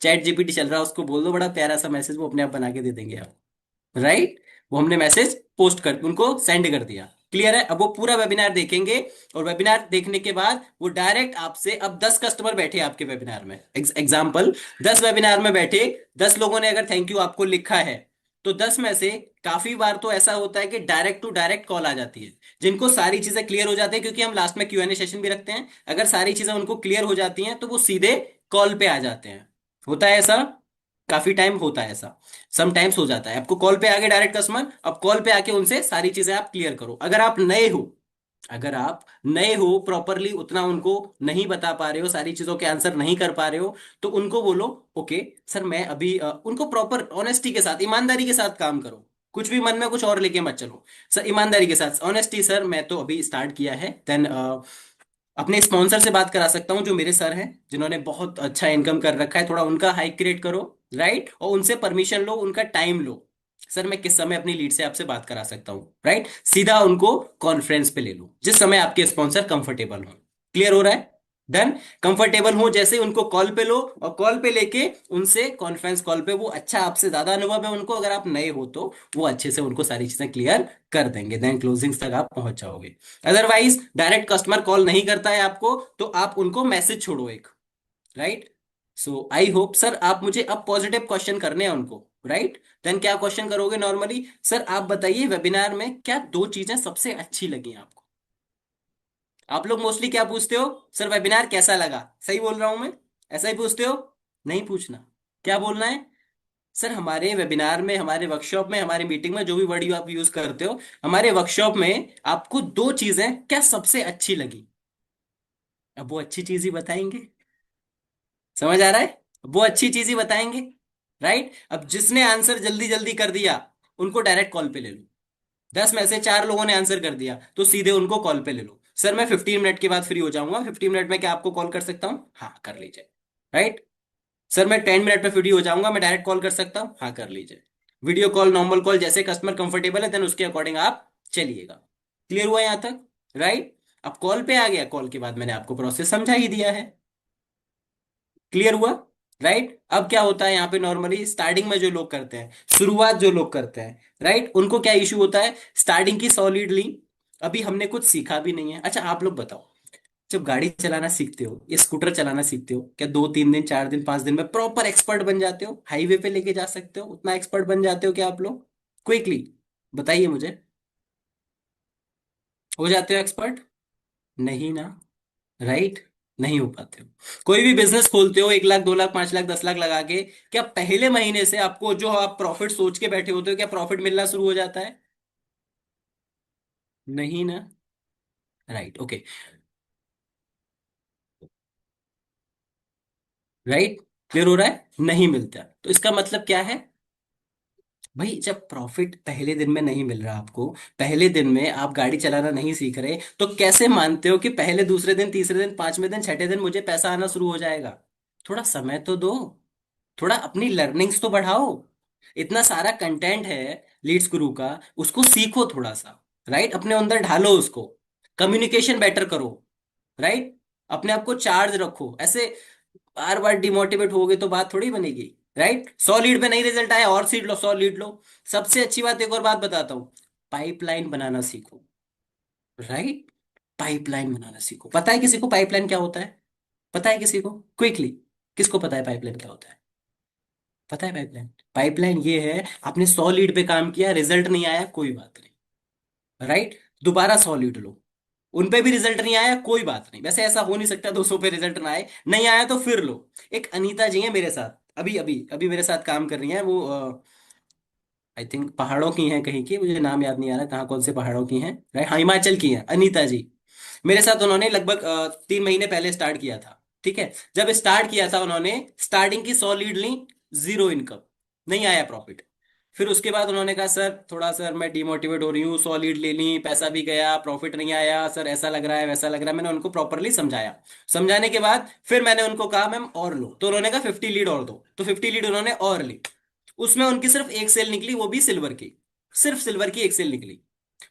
चैट जीपीटी चल रहा है उसको बोल दो, बड़ा प्यारा सा मैसेज वो अपने आप बना के दे देंगे आप। राइट? वो हमने मैसेज पोस्ट कर उनको सेंड कर दिया। क्लियर है? अब वो पूरा वेबिनार देखेंगे, और वेबिनार देखने के बाद वो डायरेक्ट आपसे, अब 10 कस्टमर बैठे आपके वेबिनार में, एग्जाम्पल 10 वेबिनार में बैठे, 10 लोगों ने अगर थैंक यू आपको लिखा है, तो 10 में से काफी बार तो ऐसा होता है कि डायरेक्ट टू डायरेक्ट कॉल आ जाती है, जिनको सारी चीजें क्लियर हो जाती है, क्योंकि हम लास्ट में क्यूएनए सेशन भी रखते हैं। अगर सारी चीजें उनको क्लियर हो जाती हैं तो वो सीधे कॉल पे आ जाते हैं। होता है ऐसा? काफी टाइम होता है ऐसा, समटाइम्स हो जाता है। आपको कॉल पे आगे डायरेक्ट कस्टमर, अब कॉल पे आके उनसे सारी चीजें आप क्लियर करो। अगर आप नए हो, अगर आप नए हो, प्रॉपरली उतना उनको नहीं बता पा रहे हो, सारी चीजों के आंसर नहीं कर पा रहे हो, तो उनको बोलो ओके सर मैं अभी उनको प्रॉपर ऑनेस्टी के साथ, ईमानदारी के साथ काम करो। कुछ भी मन में कुछ और लेके मत चलो, सर ईमानदारी के साथ, ऑनेस्टी, सर मैं तो अभी स्टार्ट किया है। देन अपने स्पॉन्सर से बात करा सकता हूँ, जो मेरे सर हैं, जिन्होंने बहुत अच्छा इनकम कर रखा है, थोड़ा उनका हाइक क्रिएट करो। राइट? और उनसे परमिशन लो, उनका टाइम लो, सर मैं किस समय अपनी लीड से आपसे बात करा सकता हूँ। राइट? सीधा उनको कॉन्फ्रेंस पे ले लो, जिस समय आपके स्पॉन्सर कंफर्टेबल हो। क्लियर हो रहा है? डन? कंफर्टेबल हो जैसे उनको कॉल पे लो, और कॉल पे लेके उनसे कॉन्फ्रेंस कॉल पे, वो अच्छा आपसे ज्यादा अनुभव है उनको, अगर आप नए हो तो वो अच्छे से उनको सारी चीजें क्लियर कर देंगे, देन क्लोजिंग्स तक आप पहुंच जाओगे। अदरवाइज डायरेक्ट कस्टमर कॉल नहीं करता है आपको, तो आप उनको मैसेज छोड़ो एक। Right? So I hope sir, आप मुझे अब पॉजिटिव क्वेश्चन करने हैं उनको। राइट? देन क्या क्वेश्चन करोगे नॉर्मली, सर आप बताइए वेबिनार में क्या दो चीजें सबसे अच्छी लगी आपको। आप लोग मोस्टली क्या पूछते हो, सर वेबिनार कैसा लगा, सही बोल रहा हूं मैं? ऐसा ही पूछते हो? नहीं पूछना, क्या बोलना है, सर हमारे वेबिनार में, हमारे वर्कशॉप में, हमारी मीटिंग में, जो भी वर्ड आप यूज करते हो, हमारे वर्कशॉप में आपको दो चीजें क्या सबसे अच्छी लगी। अब वो अच्छी चीज ही बताएंगे। समझ आ रहा है? वो अच्छी चीज ही बताएंगे। राइट? अब जिसने आंसर जल्दी जल्दी कर दिया, उनको डायरेक्ट कॉल पे ले लो। 10 में से 4 लोगों ने आंसर कर दिया, तो सीधे उनको कॉल पे ले लो, सर मैं 15 मिनट के बाद फ्री हो जाऊंगा, 15 मिनट में क्या आपको कॉल कर सकता हूँ? हाँ कर लीजिए। राइट? सर मैं 10 मिनट में फ्री हो जाऊंगा, मैं डायरेक्ट कॉल कर सकता हूँ? हाँ कर लीजिए। वीडियो कॉल, नॉर्मल कॉल, जैसे कस्टमर कंफर्टेबल है, देन उसके अकॉर्डिंग आप चलिएगा। क्लियर हुआ यहां तक? राइट? अब कॉल पे आ गया, कॉल के बाद मैंने आपको प्रोसेस समझा ही दिया है। क्लियर हुआ? राइट? अब क्या होता है यहाँ पे, नॉर्मली स्टार्टिंग में जो लोग करते हैं, शुरुआत जो लोग करते हैं, राइट, उनको क्या इश्यू होता है, स्टार्टिंग की सॉलिडली अभी हमने कुछ सीखा भी नहीं है। अच्छा आप लोग बताओ, जब गाड़ी चलाना सीखते हो, या स्कूटर चलाना सीखते हो, क्या 2 3 दिन, 4 दिन, 5 दिन में प्रॉपर एक्सपर्ट बन जाते हो, हाईवे पे लेके जा सकते हो, उतना एक्सपर्ट बन जाते हो क्या आप लोग? क्विकली बताइए मुझे, हो जाते हो एक्सपर्ट? नहीं ना। राइट? नहीं हो पाते हो। कोई भी बिजनेस खोलते हो, 1 लाख, 2 लाख, 5 लाख, 10 लाख लगा के, क्या पहले महीने से आपको जो आप प्रॉफिट सोच के बैठे होते हो, क्या प्रॉफिट मिलना शुरू हो जाता है? नहीं ना। Right, okay. राइट, क्लियर हो रहा है, नहीं मिलता। तो इसका मतलब क्या है भाई, जब प्रॉफिट पहले दिन में नहीं मिल रहा आपको, पहले दिन में आप गाड़ी चलाना नहीं सीख रहे, तो कैसे मानते हो कि पहले दूसरे दिन तीसरे दिन पांचवें दिन छठे दिन मुझे पैसा आना शुरू हो जाएगा? थोड़ा समय तो दो, थोड़ा अपनी लर्निंग्स तो बढ़ाओ। इतना सारा कंटेंट है लीड्स गुरु का, उसको सीखो थोड़ा सा। राइट, अपने अंदर ढालो उसको, कम्युनिकेशन बेटर करो। राइट, अपने आप को चार्ज रखो। ऐसे बार बार डिमोटिवेट होगे तो बात थोड़ी बनेगी। राइट, 100 लीड पे नहीं रिजल्ट आया, और सीट लो, 100 लीड लो। सबसे अच्छी बात एक और बात बताता हूँ, पाइपलाइन बनाना सीखो। राइट, पाइपलाइन बनाना सीखो। पता है किसी को पाइपलाइन क्या होता है? पता है किसी को? क्विकली, किसको पता है पाइपलाइन क्या होता है? पता है पाइपलाइन? पाइपलाइन ये है, आपने 100 लीड पे काम किया, रिजल्ट नहीं आया, कोई बात नहीं। राइट, दोबारा 100 लीड लो, उन पे भी रिजल्ट नहीं आया, कोई बात नहीं। वैसे ऐसा हो नहीं सकता 200 पे रिजल्ट ना आए, नहीं आया तो फिर लो। एक अनीता जी है मेरे साथ, अभी अभी अभी मेरे साथ काम कर रही हैं वो। आई थिंक पहाड़ों की हैं कहीं की, मुझे नाम याद नहीं आ रहा कहाँ कौन से पहाड़ों की हैं। राइट, हाँ, हिमाचल की हैं अनीता जी। मेरे साथ उन्होंने लगभग 3 महीने पहले स्टार्ट किया था। ठीक है, जब स्टार्ट किया था उन्होंने, स्टार्टिंग की 100 लीड ली, जीरो इनकम, नहीं आया प्रॉफिट। फिर उसके बाद उन्होंने कहा सर थोड़ा, सर मैं डिमोटिवेट हो रही हूँ, 100 लीड ले ली, पैसा भी गया, प्रॉफिट नहीं आया सर, ऐसा लग रहा है वैसा लग रहा है। मैंने उनको प्रॉपरली समझाया। समझाने के बाद फिर मैंने उनको कहा मैम और लो, तो उन्होंने कहा 50 लीड और दो, तो 50 लीड उन्होंने और ली। उसमें उनकी सिर्फ एक सेल निकली, वो भी सिल्वर की, सिर्फ सिल्वर की एक सेल निकली।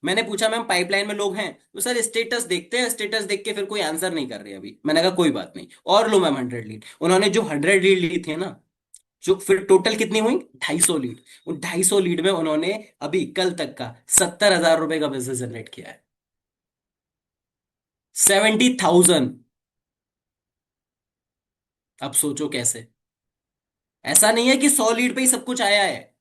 मैंने पूछा मैम पाइपलाइन में लोग हैं? तो सर स्टेटस देखते हैं, स्टेटस देख के फिर कोई आंसर नहीं कर रहे अभी। मैंने कहा कोई बात नहीं, और लो मैम 100 लीड। उन्होंने जो 100 लीड ली थी ना, जो फिर टोटल कितनी हुई, 250 लीड। उन 250 लीड में उन्होंने अभी कल तक का 70,000 रुपए का बिजनेस जनरेट किया है। 70,000। अब सोचो कैसे। ऐसा नहीं है कि 100 लीड पे ही सब कुछ आया है।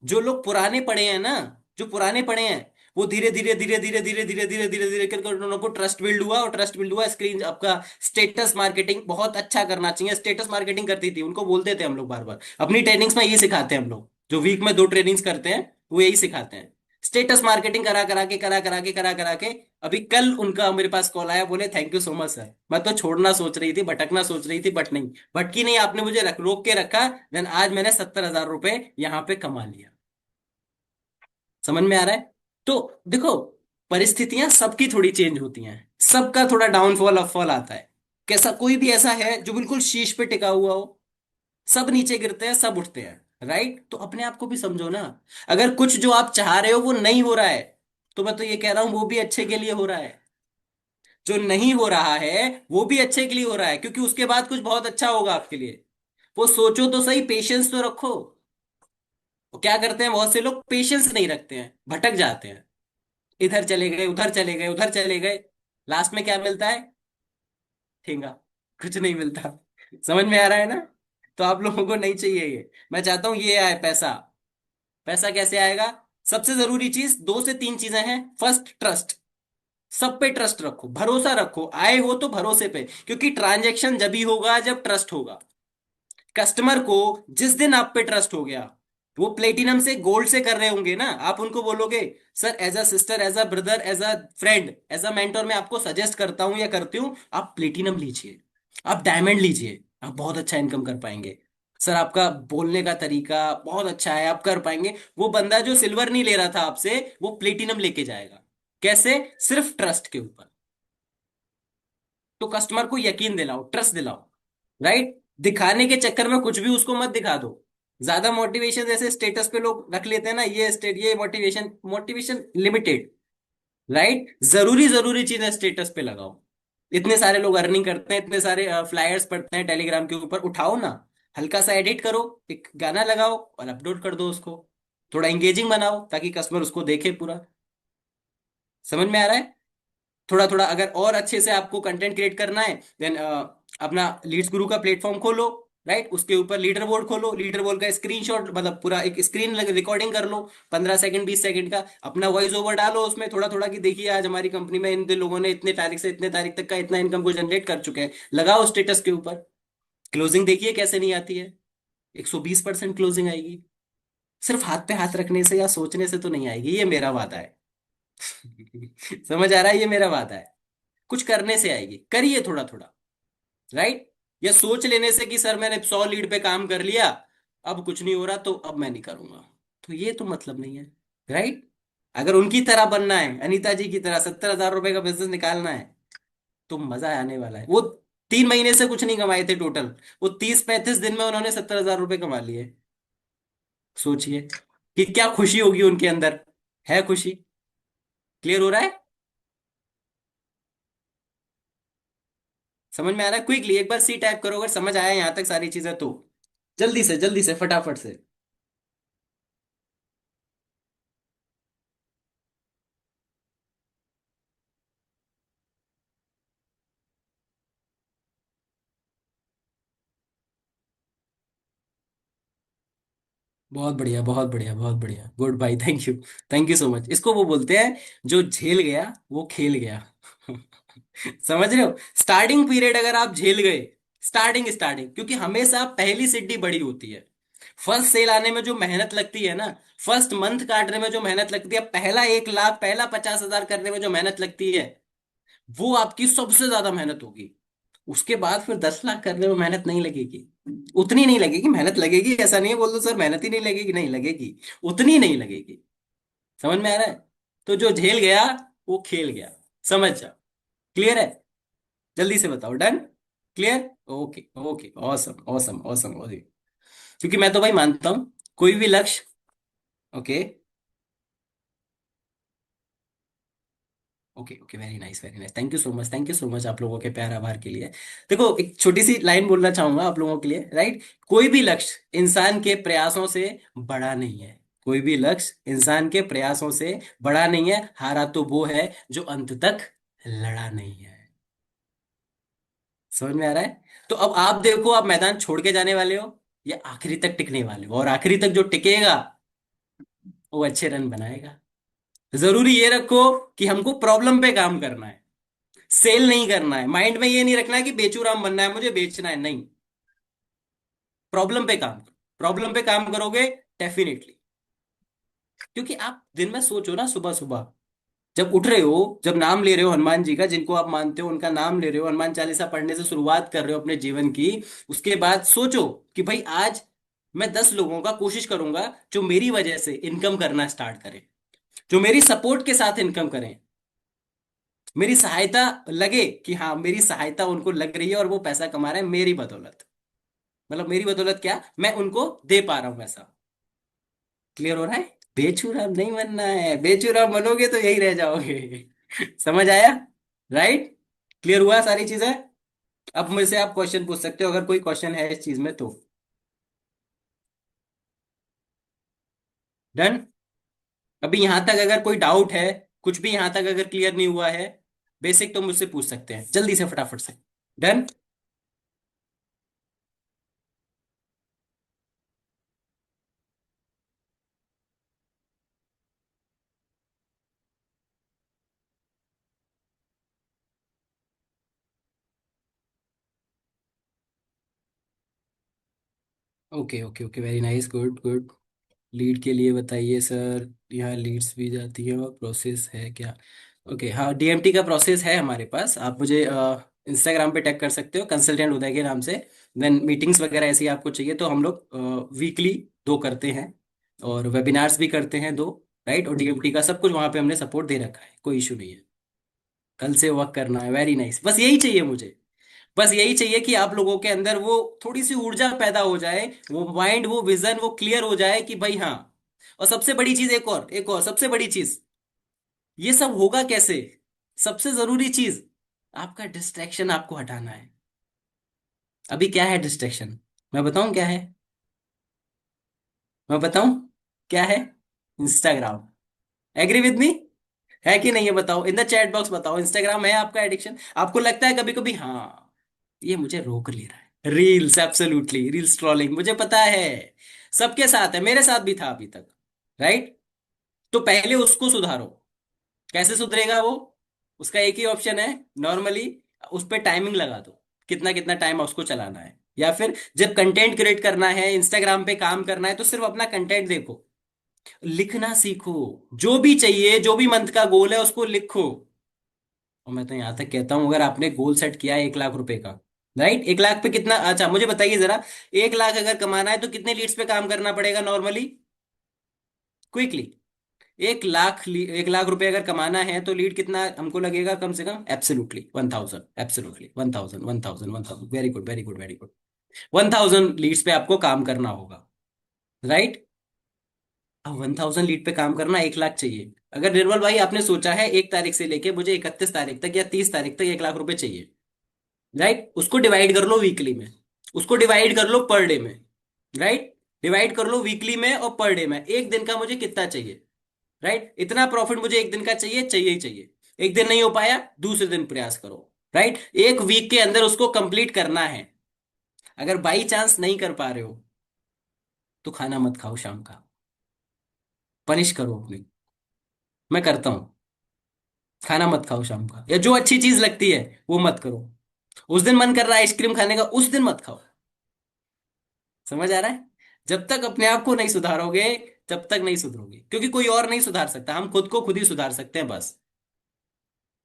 जो लोग पुराने पड़े हैं ना, जो पुराने पड़े हैं, वो धीरे धीरे धीरे धीरे धीरे धीरे धीरे धीरे धीरे करके उनको ट्रस्ट बिल्ड हुआ, और ट्रस्ट बिल्ड हुआ, स्क्रीन आपका स्टेटस मार्केटिंग बहुत अच्छा करना चाहिए। स्टेटस मार्केटिंग करती थी, उनको बोलते थे हम लोग बार बार, अपनी ट्रेनिंग्स में यही सिखाते हैं हम लोग, जो वीक में 2 ट्रेनिंग्स करते हैं वो यही सिखाते हैं। स्टेटस मार्केटिंग करा करा के करा करा के करा करा के, अभी कल उनका मेरे पास कॉल आया, बोले thank you so much sir, मैं तो छोड़ना सोच रही थी, भटकना सोच रही थी, बट नहीं, भटकी नहीं, आपने मुझे रोक के रखा। देन आज मैंने 70,000 रुपए यहाँ पे कमा लिया। समझ में आ रहा है? तो देखो, परिस्थितियां सबकी थोड़ी चेंज होती हैं, सबका थोड़ा डाउनफॉल अपफॉल आता है। कैसा कोई भी ऐसा है जो बिल्कुल शीश पे टिका हुआ हो? सब नीचे गिरते हैं, सब उठते हैं। राइट, तो अपने आप को भी समझो ना। अगर कुछ जो आप चाह रहे हो वो नहीं हो रहा है, तो मैं तो ये कह रहा हूं वो भी अच्छे के लिए हो रहा है। जो नहीं हो रहा है वो भी अच्छे के लिए हो रहा है, क्योंकि उसके बाद कुछ बहुत अच्छा होगा आपके लिए। वो सोचो तो सही, पेशेंस तो रखो। वो क्या करते हैं, बहुत से लोग पेशेंस नहीं रखते हैं, भटक जाते हैं, इधर चले गए उधर चले गए उधर चले गए, लास्ट में क्या मिलता है? ठेंगा, कुछ नहीं मिलता। समझ में आ रहा है ना? तो आप लोगों को नहीं चाहिए ये। मैं चाहता हूं ये आए पैसा। पैसा कैसे आएगा? सबसे जरूरी चीज 2 से 3 चीजें हैं। First, trust. सब पे ट्रस्ट रखो, भरोसा रखो, आए हो तो भरोसे पे, क्योंकि ट्रांजैक्शन जब ही होगा जब ट्रस्ट होगा। कस्टमर को जिस दिन आप पे ट्रस्ट हो गया, वो प्लेटिनम से गोल्ड से कर रहे होंगे ना, आप उनको बोलोगे sir as a sister, as a brother, as a friend, as a mentor मैं आपको सजेस्ट करता हूं या करती हूँ, आप प्लेटिनम लीजिए, आप डायमंड लीजिए, आप बहुत अच्छा इनकम कर पाएंगे। सर आपका बोलने का तरीका बहुत अच्छा है, आप कर पाएंगे। वो बंदा जो सिल्वर नहीं ले रहा था आपसे, वो प्लेटिनम लेके जाएगा। कैसे? सिर्फ ट्रस्ट के ऊपर। तो कस्टमर को यकीन दिलाओ, ट्रस्ट दिलाओ। राइट, दिखाने के चक्कर में कुछ भी उसको मत दिखा दो। ज्यादा मोटिवेशन जैसे स्टेटस पे लोग रख लेते हैं ना, ये स्टेट, ये मोटिवेशन, मोटिवेशन लिमिटेड। राइट, जरूरी जरूरी चीजें स्टेटस पे लगाओ। इतने सारे लोग अर्निंग करते हैं, इतने सारे फ्लायर्स पड़ते हैं टेलीग्राम के ऊपर, उठाओ ना, हल्का सा एडिट करो, एक गाना लगाओ और अपलोड कर दो उसको। थोड़ा इंगेजिंग बनाओ ताकि कस्टमर उसको देखे पूरा। समझ में आ रहा है? थोड़ा थोड़ा अगर और अच्छे से आपको कंटेंट क्रिएट करना है, देन अपना लीड्स गुरु का प्लेटफॉर्म खोलो। राइट, उसके ऊपर लीडर बोर्ड खोलो, लीडर बोर्ड का स्क्रीनशॉट, मतलब पूरा एक स्क्रीन रिकॉर्डिंग कर लो, 15 सेकंड 20 सेकंड का, अपना वॉइस ओवर डालो उसमें थोड़ा थोड़ा, कि देखिए आज हमारी कंपनी में इन लोगों ने इतने तारीख से इतने तारीख तक का इतना इनकम को जनरेट कर चुके हैं, लगाओ स्टेटस के ऊपर। क्लोजिंग देखिए कैसे नहीं आती है, 120% क्लोजिंग आएगी। सिर्फ हाथ पे हाथ रखने से या सोचने से तो नहीं आएगी, ये मेरा वादा है। समझ आ रहा है, ये मेरा वादा है। कुछ करने से आएगी, करिए थोड़ा थोड़ा। राइट। या सोच लेने से कि सर मैंने 100 लीड पे काम कर लिया, अब कुछ नहीं हो रहा तो अब मैं नहीं करूंगा, तो ये तो मतलब नहीं है। राइट। अगर उनकी तरह बनना है, अनीता जी की तरह 70,000 रुपए का बिजनेस निकालना है, तो मजा आने वाला है। वो 3 महीने से कुछ नहीं कमाए थे टोटल, वो 30-35 दिन में उन्होंने 70,000 रुपए कमा लिए। सोचिए कि क्या खुशी होगी उनके अंदर। है खुशी? क्लियर हो रहा है? समझ में आ रहा है? क्विकली एक बार सी टाइप करो अगर समझ आया यहां तक सारी चीजें तो, जल्दी से फटाफट से। बहुत बढ़िया, बहुत बढ़िया, बहुत बढ़िया, गुड भाई, thank you. Thank you so much. इसको वो बोलते हैं, जो झेल गया वो खेल गया। समझ रहे हो? स्टार्टिंग पीरियड अगर आप झेल गए, स्टार्टिंग स्टार्टिंग, क्योंकि हमेशा पहली सीढ़ी बड़ी होती है। फर्स्ट सेल आने में जो मेहनत लगती है ना, फर्स्ट मंथ काटने में जो मेहनत लगती है, पहला 1 लाख, पहला 50,000 करने में जो मेहनत लगती है, वो आपकी सबसे ज्यादा मेहनत होगी। उसके बाद फिर 10 लाख करने में मेहनत नहीं लगेगी। उतनी नहीं लगेगी, मेहनत लगेगी, ऐसा नहीं है बोल दो सर मेहनत ही नहीं लगेगी, नहीं लगेगी, उतनी नहीं लगेगी। समझ में आ रहा है? तो जो झेल गया वो खेल गया। समझ जाओ। क्लियर है? जल्दी से बताओ। Done? Clear? Okay okay, awesome awesome awesome. क्योंकि मैं तो भाई मानता हूं, कोई भी लक्ष्य। Okay okay okay, very nice, very nice, thank you so much, thank you so much आप लोगों के प्यार आभार के लिए। देखो, एक छोटी सी लाइन बोलना चाहूंगा आप लोगों के लिए, राइट। कोई भी लक्ष्य इंसान के प्रयासों से बड़ा नहीं है। कोई भी लक्ष्य इंसान के प्रयासों से बड़ा नहीं है। हारा तो वो है जो अंत तक लड़ा नहीं है। समझ में आ रहा है? तो अब आप देखो, आप मैदान छोड़ के जाने वाले हो या आखिरी तक टिकने वाले हो, और आखिरी तक जो टिकेगा वो अच्छे रन बनाएगा। जरूरी ये रखो कि हमको प्रॉब्लम पे काम करना है, सेल नहीं करना है। माइंड में ये नहीं रखना है कि बेचूराम बनना है, मुझे बेचना है, नहीं। प्रॉब्लम पे काम करो, प्रॉब्लम पे काम करोगे डेफिनेटली। क्योंकि आप दिन में सोचो ना, सुबह सुबह जब उठ रहे हो, जब नाम ले रहे हो हनुमान जी का, जिनको आप मानते हो उनका नाम ले रहे हो, हनुमान चालीसा पढ़ने से शुरुआत कर रहे हो अपने जीवन की, उसके बाद सोचो कि भाई आज मैं 10 लोगों का कोशिश करूंगा जो मेरी वजह से इनकम करना स्टार्ट करें, जो मेरी सपोर्ट के साथ इनकम करें, मेरी सहायता लगे कि हाँ मेरी सहायता उनको लग रही है और वो पैसा कमा रहे हैं मेरी बदौलत। मतलब मेरी बदौलत क्या, मैं उनको दे पा रहा हूं पैसा। क्लियर हो रहा है? बेचूराम नहीं बनना है, बेचूराम बनोगे तो यही रह जाओगे। समझ आया? राइट। क्लियर हुआ सारी चीजें? अब मुझसे आप क्वेश्चन पूछ सकते हो अगर कोई क्वेश्चन है इस चीज में तो। डन? अभी यहां तक अगर कोई डाउट है, कुछ भी यहां तक अगर क्लियर नहीं हुआ है, बेसिक तो मुझसे पूछ सकते हैं जल्दी से फटाफट से। Done? Okay okay okay, very nice, good good. Lead के लिए बताइए सर, यहाँ लीड्स भी जाती हैं और प्रोसेस है क्या? ओके, हाँ, डीएमटी का प्रोसेस है हमारे पास। आप मुझे इंस्टाग्राम पे टैग कर सकते हो, कंसल्टेंट उदय के नाम से। देन मीटिंग्स वगैरह ऐसी आपको चाहिए तो हम लोग वीकली 2 करते हैं, और वेबिनार्स भी करते हैं 2। राइट। और डीएमटी का सब कुछ वहाँ पे हमने सपोर्ट दे रखा है, कोई इशू नहीं है। कल से वर्क करना है, वेरी नाइस, बस यही चाहिए मुझे। बस यही चाहिए कि आप लोगों के अंदर वो थोड़ी सी ऊर्जा पैदा हो जाए, वो माइंड, वो विजन, वो क्लियर हो जाए कि भाई हाँ। और सबसे बड़ी चीज, एक और सबसे बड़ी चीज, ये सब होगा कैसे? सबसे जरूरी चीज, आपका डिस्ट्रैक्शन आपको हटाना है। अभी क्या है डिस्ट्रैक्शन? मैं बताऊं क्या है? मैं बताऊं क्या है? इंस्टाग्राम। Agree with me? है कि नहीं, ये बताओ इन द चैट बॉक्स, बताओ इंस्टाग्राम है आपका एडिक्शन? आपको लगता है कभी कभी हाँ ये मुझे रोक ले रहा है? रील्स, एब्सोल्युटली, रील स्क्रॉलिंग, मुझे पता है सबके साथ है, मेरे साथ भी था अभी तक। राइट। तो पहले उसको सुधारो। कैसे सुधरेगा वो? उसका एक ही ऑप्शन है, नॉर्मली उस पर टाइमिंग लगा दो, कितना कितना टाइम उसको चलाना है। या फिर जब कंटेंट क्रिएट करना है, इंस्टाग्राम पे काम करना है, तो सिर्फ अपना कंटेंट देखो। लिखना सीखो। जो भी चाहिए, जो भी मंथ का गोल है उसको लिखो। और मैं तो यहां तक कहता हूं, अगर आपने गोल सेट किया है 1 लाख रुपए का, राइट, 1 लाख पे कितना, अच्छा मुझे बताइए जरा, 1 लाख अगर कमाना है तो कितने लीड्स पे काम करना पड़ेगा नॉर्मली, क्विकली? 1 लाख रुपए अगर कमाना है तो लीड कितना हमको लगेगा कम से कम? Absolutely 1000, absolutely 1000, 1000, 1000, very good, very good, very good. 1000 leads पे आपको काम करना होगा, राइट। अब 1000 लीड पे काम करना, 1 लाख चाहिए। अगर निर्मल भाई आपने सोचा है 1 तारीख से लेके मुझे 31 तारीख तक या 30 तारीख तक 1 लाख रुपए चाहिए, राइट, उसको डिवाइड कर लो वीकली में, उसको डिवाइड कर लो पर डे में, राइट, डिवाइड कर लो वीकली में और पर डे में, एक दिन का मुझे कितना चाहिए, राइट, इतना प्रॉफिट मुझे एक दिन का चाहिए, चाहिए ही चाहिए। एक दिन नहीं हो पाया, दूसरे दिन प्रयास करो, राइट, एक वीक के अंदर उसको कंप्लीट करना है। अगर बाई चांस नहीं कर पा रहे हो तो खाना मत खाओ शाम का, पनिश करो अपने। मैं करता हूं, खाना मत खाओ शाम का, या जो अच्छी चीज लगती है वो मत करो। उस दिन मन कर रहा है आइसक्रीम खाने का, उस दिन मत खाओ। समझ आ रहा है? जब तक अपने आप को नहीं सुधारोगे तब तक नहीं सुधरोगे, क्योंकि कोई और नहीं सुधार सकता, हम खुद को खुद ही सुधार सकते हैं, बस।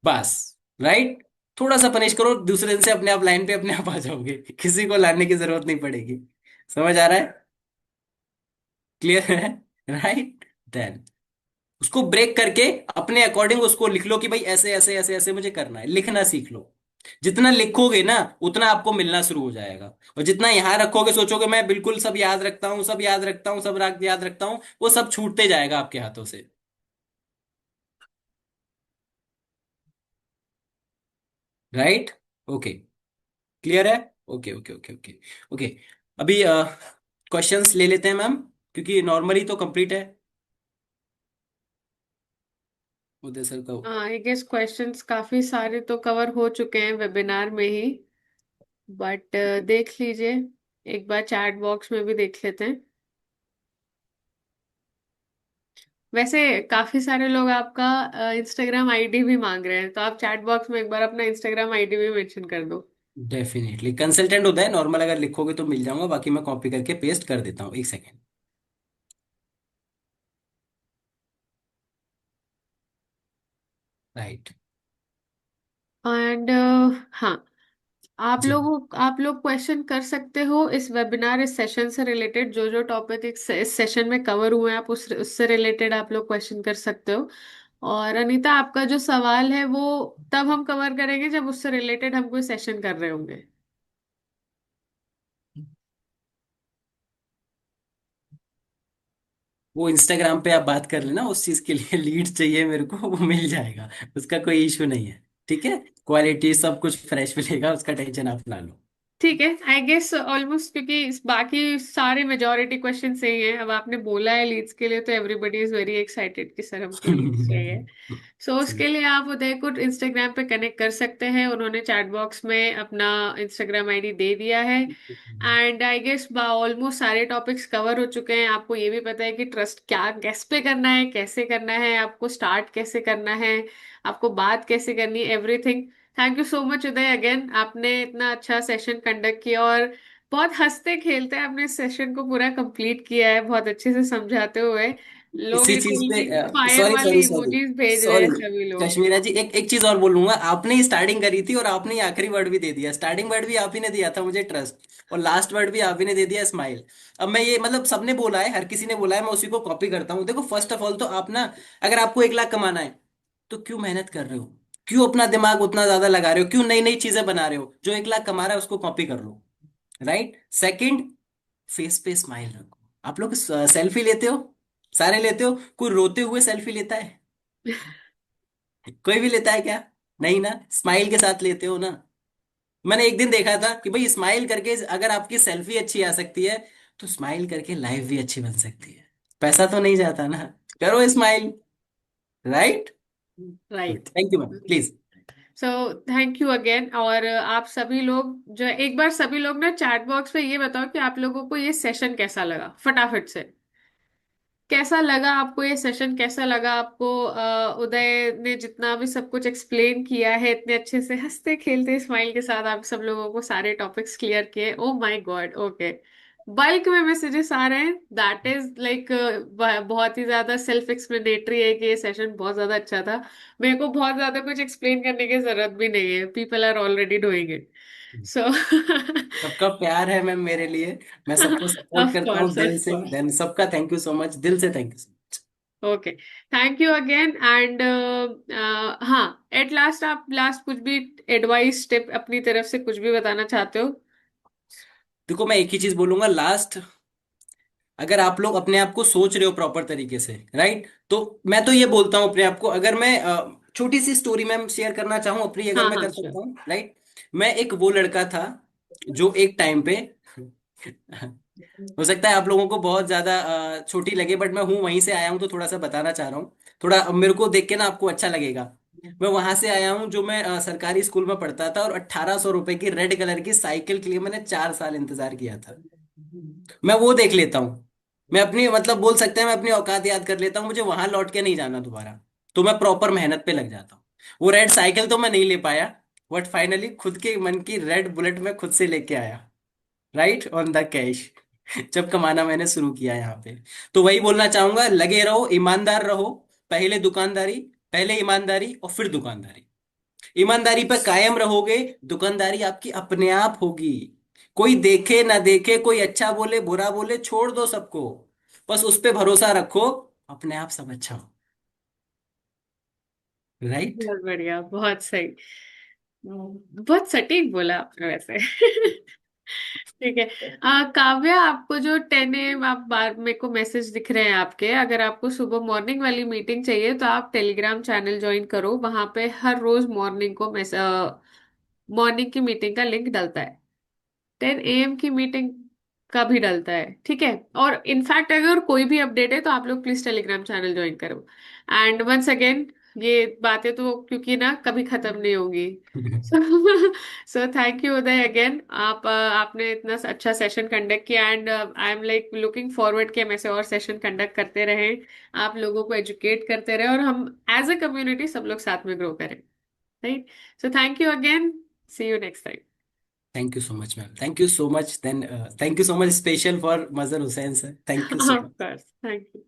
बस, राइट। थोड़ा सा पनिश करो, दूसरे दिन से अपने आप लाइन पे अपने आप आ जाओगे, किसी को लाने की जरूरत नहीं पड़ेगी। समझ आ रहा है? क्लियर है? राइट। देन उसको ब्रेक करके अपने अकॉर्डिंग उसको लिख लो कि भाई ऐसे ऐसे ऐसे ऐसे मुझे करना है, लिखना सीख लो। जितना लिखोगे ना उतना आपको मिलना शुरू हो जाएगा। और जितना यहां रखोगे, सोचोगे मैं बिल्कुल सब याद रखता हूँ, सब याद रखता हूँ, सब याद रखता हूँ, वो सब छूटते जाएगा आपके हाथों से। राइट। ओके। क्लियर है? Okay, okay, okay, okay. Okay. अभी क्वेश्चंस ले लेते हैं मैम, क्योंकि नॉर्मली तो कंप्लीट है उदय सर का। आई गेस क्वेश्चंस काफी सारे तो कवर हो चुके हैं वेबिनार में ही, बट देख लीजिए, एक बार चैट बॉक्स में भी देख लेते हैं। वैसे काफी सारे लोग आपका इंस्टाग्राम आईडी भी मांग रहे हैं, तो आप चैट बॉक्स में एक बार अपना इंस्टाग्राम आईडी भी मेंशन कर दो। डेफिनेटली कंसल्टेंट होता है, नॉर्मल अगर लिखोगे तो मिल जाऊंगा, बाकी मैं कॉपी करके पेस्ट कर देता हूँ, 1 सेकेंड। राइट। एंड हाँ, जी। आप लोग क्वेश्चन कर सकते हो इस वेबिनार, इस सेशन से रिलेटेड, जो जो टॉपिक इस सेशन में कवर हुए हैं आप उससे रिलेटेड आप लोग क्वेश्चन कर सकते हो। और अनीता, आपका जो सवाल है वो तब हम कवर करेंगे जब उससे रिलेटेड हम कोई सेशन कर रहे होंगे। वो इंस्टाग्राम पे आप बात कर लेना, उस चीज के लिए लीड चाहिए मेरे को, वो मिल जाएगा, उसका कोई इशू नहीं है। ठीक है, क्वालिटी सब कुछ फ्रेश मिलेगा, उसका टेंशन आप ना लो। ठीक है, आई गेस ऑलमोस्ट, क्योंकि बाकी सारे मेजोरिटी क्वेश्चन सही हैं। अब आपने बोला है लीड्स के लिए, तो एवरीबडी इज वेरी एक्साइटेड कि सर हमको लीड्स चाहिए। सो सही। उसके लिए आप उदय को इंस्टाग्राम पे कनेक्ट कर सकते हैं, उन्होंने चैट बॉक्स में अपना इंस्टाग्राम आईडी दे दिया है। एंड आई गेस ऑलमोस्ट सारे टॉपिक्स कवर हो चुके हैं। आपको ये भी पता है कि ट्रस्ट क्या, किस पे करना है, कैसे करना है, आपको स्टार्ट कैसे करना है, आपको बात कैसे करनी है, everything. Thank you so much Uday, again आपने इतना अच्छा सेशन कंडक्ट किया और बहुत हंसते खेलते आपने सेशन को पूरा कंप्लीट किया है, बहुत अच्छे से समझाते हुए। लोग इसी चीज पे, लिटरली फायर सॉरी वाली सॉरी सॉरी इमोजीज भेज रहे सॉरी, हैं सभी लोग। कश्मीरा जी, एक एक चीज और बोलूंगा। आपने ही स्टार्टिंग करी थी और आपने ही आखिरी वर्ड भी दे दिया, स्टार्टिंग वर्ड भी आप ही ने दिया था मुझे, ट्रस्ट, और लास्ट वर्ड भी आप ही ने दे दिया, स्माइल। अब मैं ये मतलब सबने बोला है, हर किसी ने बोला है, मैं उसी को कॉपी करता हूँ। देखो फर्स्ट ऑफ ऑल तो आप ना, अगर आपको 1 लाख कमाना है तो क्यों मेहनत कर रहे हो, क्यों अपना दिमाग उतना ज्यादा लगा रहे हो, क्यों नई नई चीजें बना रहे हो? जो 1 लाख कमा रहा है उसको कॉपी कर लो, राइट। सेकंड, फेस पे स्माइल रखो। आप लोग सेल्फी लेते हो, सारे लेते हो, कोई रोते हुए सेल्फी लेता है? कोई भी लेता है क्या? नहीं ना, स्माइल के साथ लेते हो ना। मैंने एक दिन देखा था कि भाई स्माइल करके अगर आपकी सेल्फी अच्छी आ सकती है तो स्माइल करके लाइफ भी अच्छी बन सकती है। पैसा तो नहीं जाता ना, करो smile, right. Good, right. Thank you ma'am, please. So thank you again. और आप सभी लोग जो, एक बार सभी लोग ना चैट बॉक्स पे ये बताओ कि आप लोगों को ये सेशन कैसा लगा, फटाफट से। कैसा लगा आपको ये सेशन, कैसा लगा आपको उदय ने जितना भी सब कुछ एक्सप्लेन किया है इतने अच्छे से, हंसते खेलते स्माइल के साथ आप सब लोगों को सारे टॉपिक्स क्लियर किए। Oh my God, okay, bulk में मैसेजेस आ रहे हैं, दैट इज लाइक बहुत ही ज्यादा सेल्फ एक्सप्लेनेटरी है कि ये सेशन बहुत ज्यादा अच्छा था। मेरे को बहुत ज्यादा कुछ एक्सप्लेन करने की जरूरत भी नहीं है, people are already doing it. So सबका प्यार है मैम मेरे लिए, मैं सबको सपोर्ट ऑफ करता हूँ कोर्स, दिल ऑफ से। कोर्स। देन सबका थैंक यू सो मच, दिल से thank you so much. Okay, thank you again. And हाँ, एट लास्ट आप लास्ट कुछ भी एडवाइस टिप अपनी तरफ से कुछ भी बताना चाहते हो? देखो मैं एक ही चीज बोलूंगा लास्ट, अगर आप लोग अपने आप को सोच रहे हो प्रॉपर तरीके से, राइट, तो मैं तो ये बोलता हूँ अपने आप को, अगर मैं छोटी सी स्टोरी मैं शेयर करना चाहूँ अपनी, अगर हाँ मैं हाँ, कर श्योर। सकता हूँ, राइट। मैं एक वो लड़का था जो एक टाइम पे हो सकता है आप लोगों को बहुत ज्यादा छोटी लगे, बट मैं हूँ वहीं से आया हूँ तो थोड़ा सा बताना चाह रहा हूँ। थोड़ा मेरे को देख के ना आपको अच्छा लगेगा। मैं वहां से आया हूँ जो मैं सरकारी स्कूल में पढ़ता था, और 1800 रुपए की रेड कलर की साइकिल के लिए मैंने 4 साल इंतजार किया था। मैं वो देख लेता हूँ, मैं अपनी मतलब बोल सकते हैं मैं अपनी औकात याद कर लेता हूँ, मुझे वहां लौट के नहीं जाना दोबारा। तो मैं प्रॉपर मेहनत पे लग जाता हूँ। वो रेड साइकिल तो मैं नहीं ले पाया, बट फाइनली खुद के मन की रेड बुलेट में खुद से लेके आया, राइट ऑन द कैश। जब कमाना मैंने शुरू किया यहाँ पे। तो वही बोलना चाहूंगा, लगे रहो, ईमानदार रहो। पहले दुकानदारी, पहले ईमानदारी और फिर दुकानदारी। ईमानदारी पर कायम रहोगे, दुकानदारी आपकी अपने आप होगी। कोई देखे ना देखे, कोई अच्छा बोले बुरा बोले, छोड़ दो सबको, बस उस पे भरोसा रखो, अपने आप सब अच्छा हो, राइट। बहुत बढ़िया, बहुत सही। बहुत सटीक बोला आपने वैसे। ठीक है। काव्या, आपको जो 10 AM आप बार मेरे को मैसेज दिख रहे हैं आपके, अगर आपको सुबह मॉर्निंग वाली मीटिंग चाहिए तो आप टेलीग्राम चैनल ज्वाइन करो, वहां पे हर रोज मॉर्निंग को मॉर्निंग की मीटिंग का लिंक डलता है। 10 AM की मीटिंग का भी डलता है, ठीक है। और इनफैक्ट अगर कोई भी अपडेट है तो आप लोग प्लीज टेलीग्राम चैनल ज्वाइन करो। एंड वंस अगेन, ये बातें तो क्योंकि ना कभी खत्म नहीं होंगी। सो थैंक यू उदय अगेन, आपने इतना अच्छा सेशन कंडक्ट किया, and I am like looking forward कि हम ऐसे और सेशन कंडक्ट करते रहें, आप लोगों को एजुकेट करते रहे, और हम एज अ कम्युनिटी सब लोग साथ में ग्रो करें, right? So thank you again, see you next time. Thank you so much ma'am, thank you so much. Then thank you so much special for Mazhar Hussain sir, thank you so of much. Course, thank you.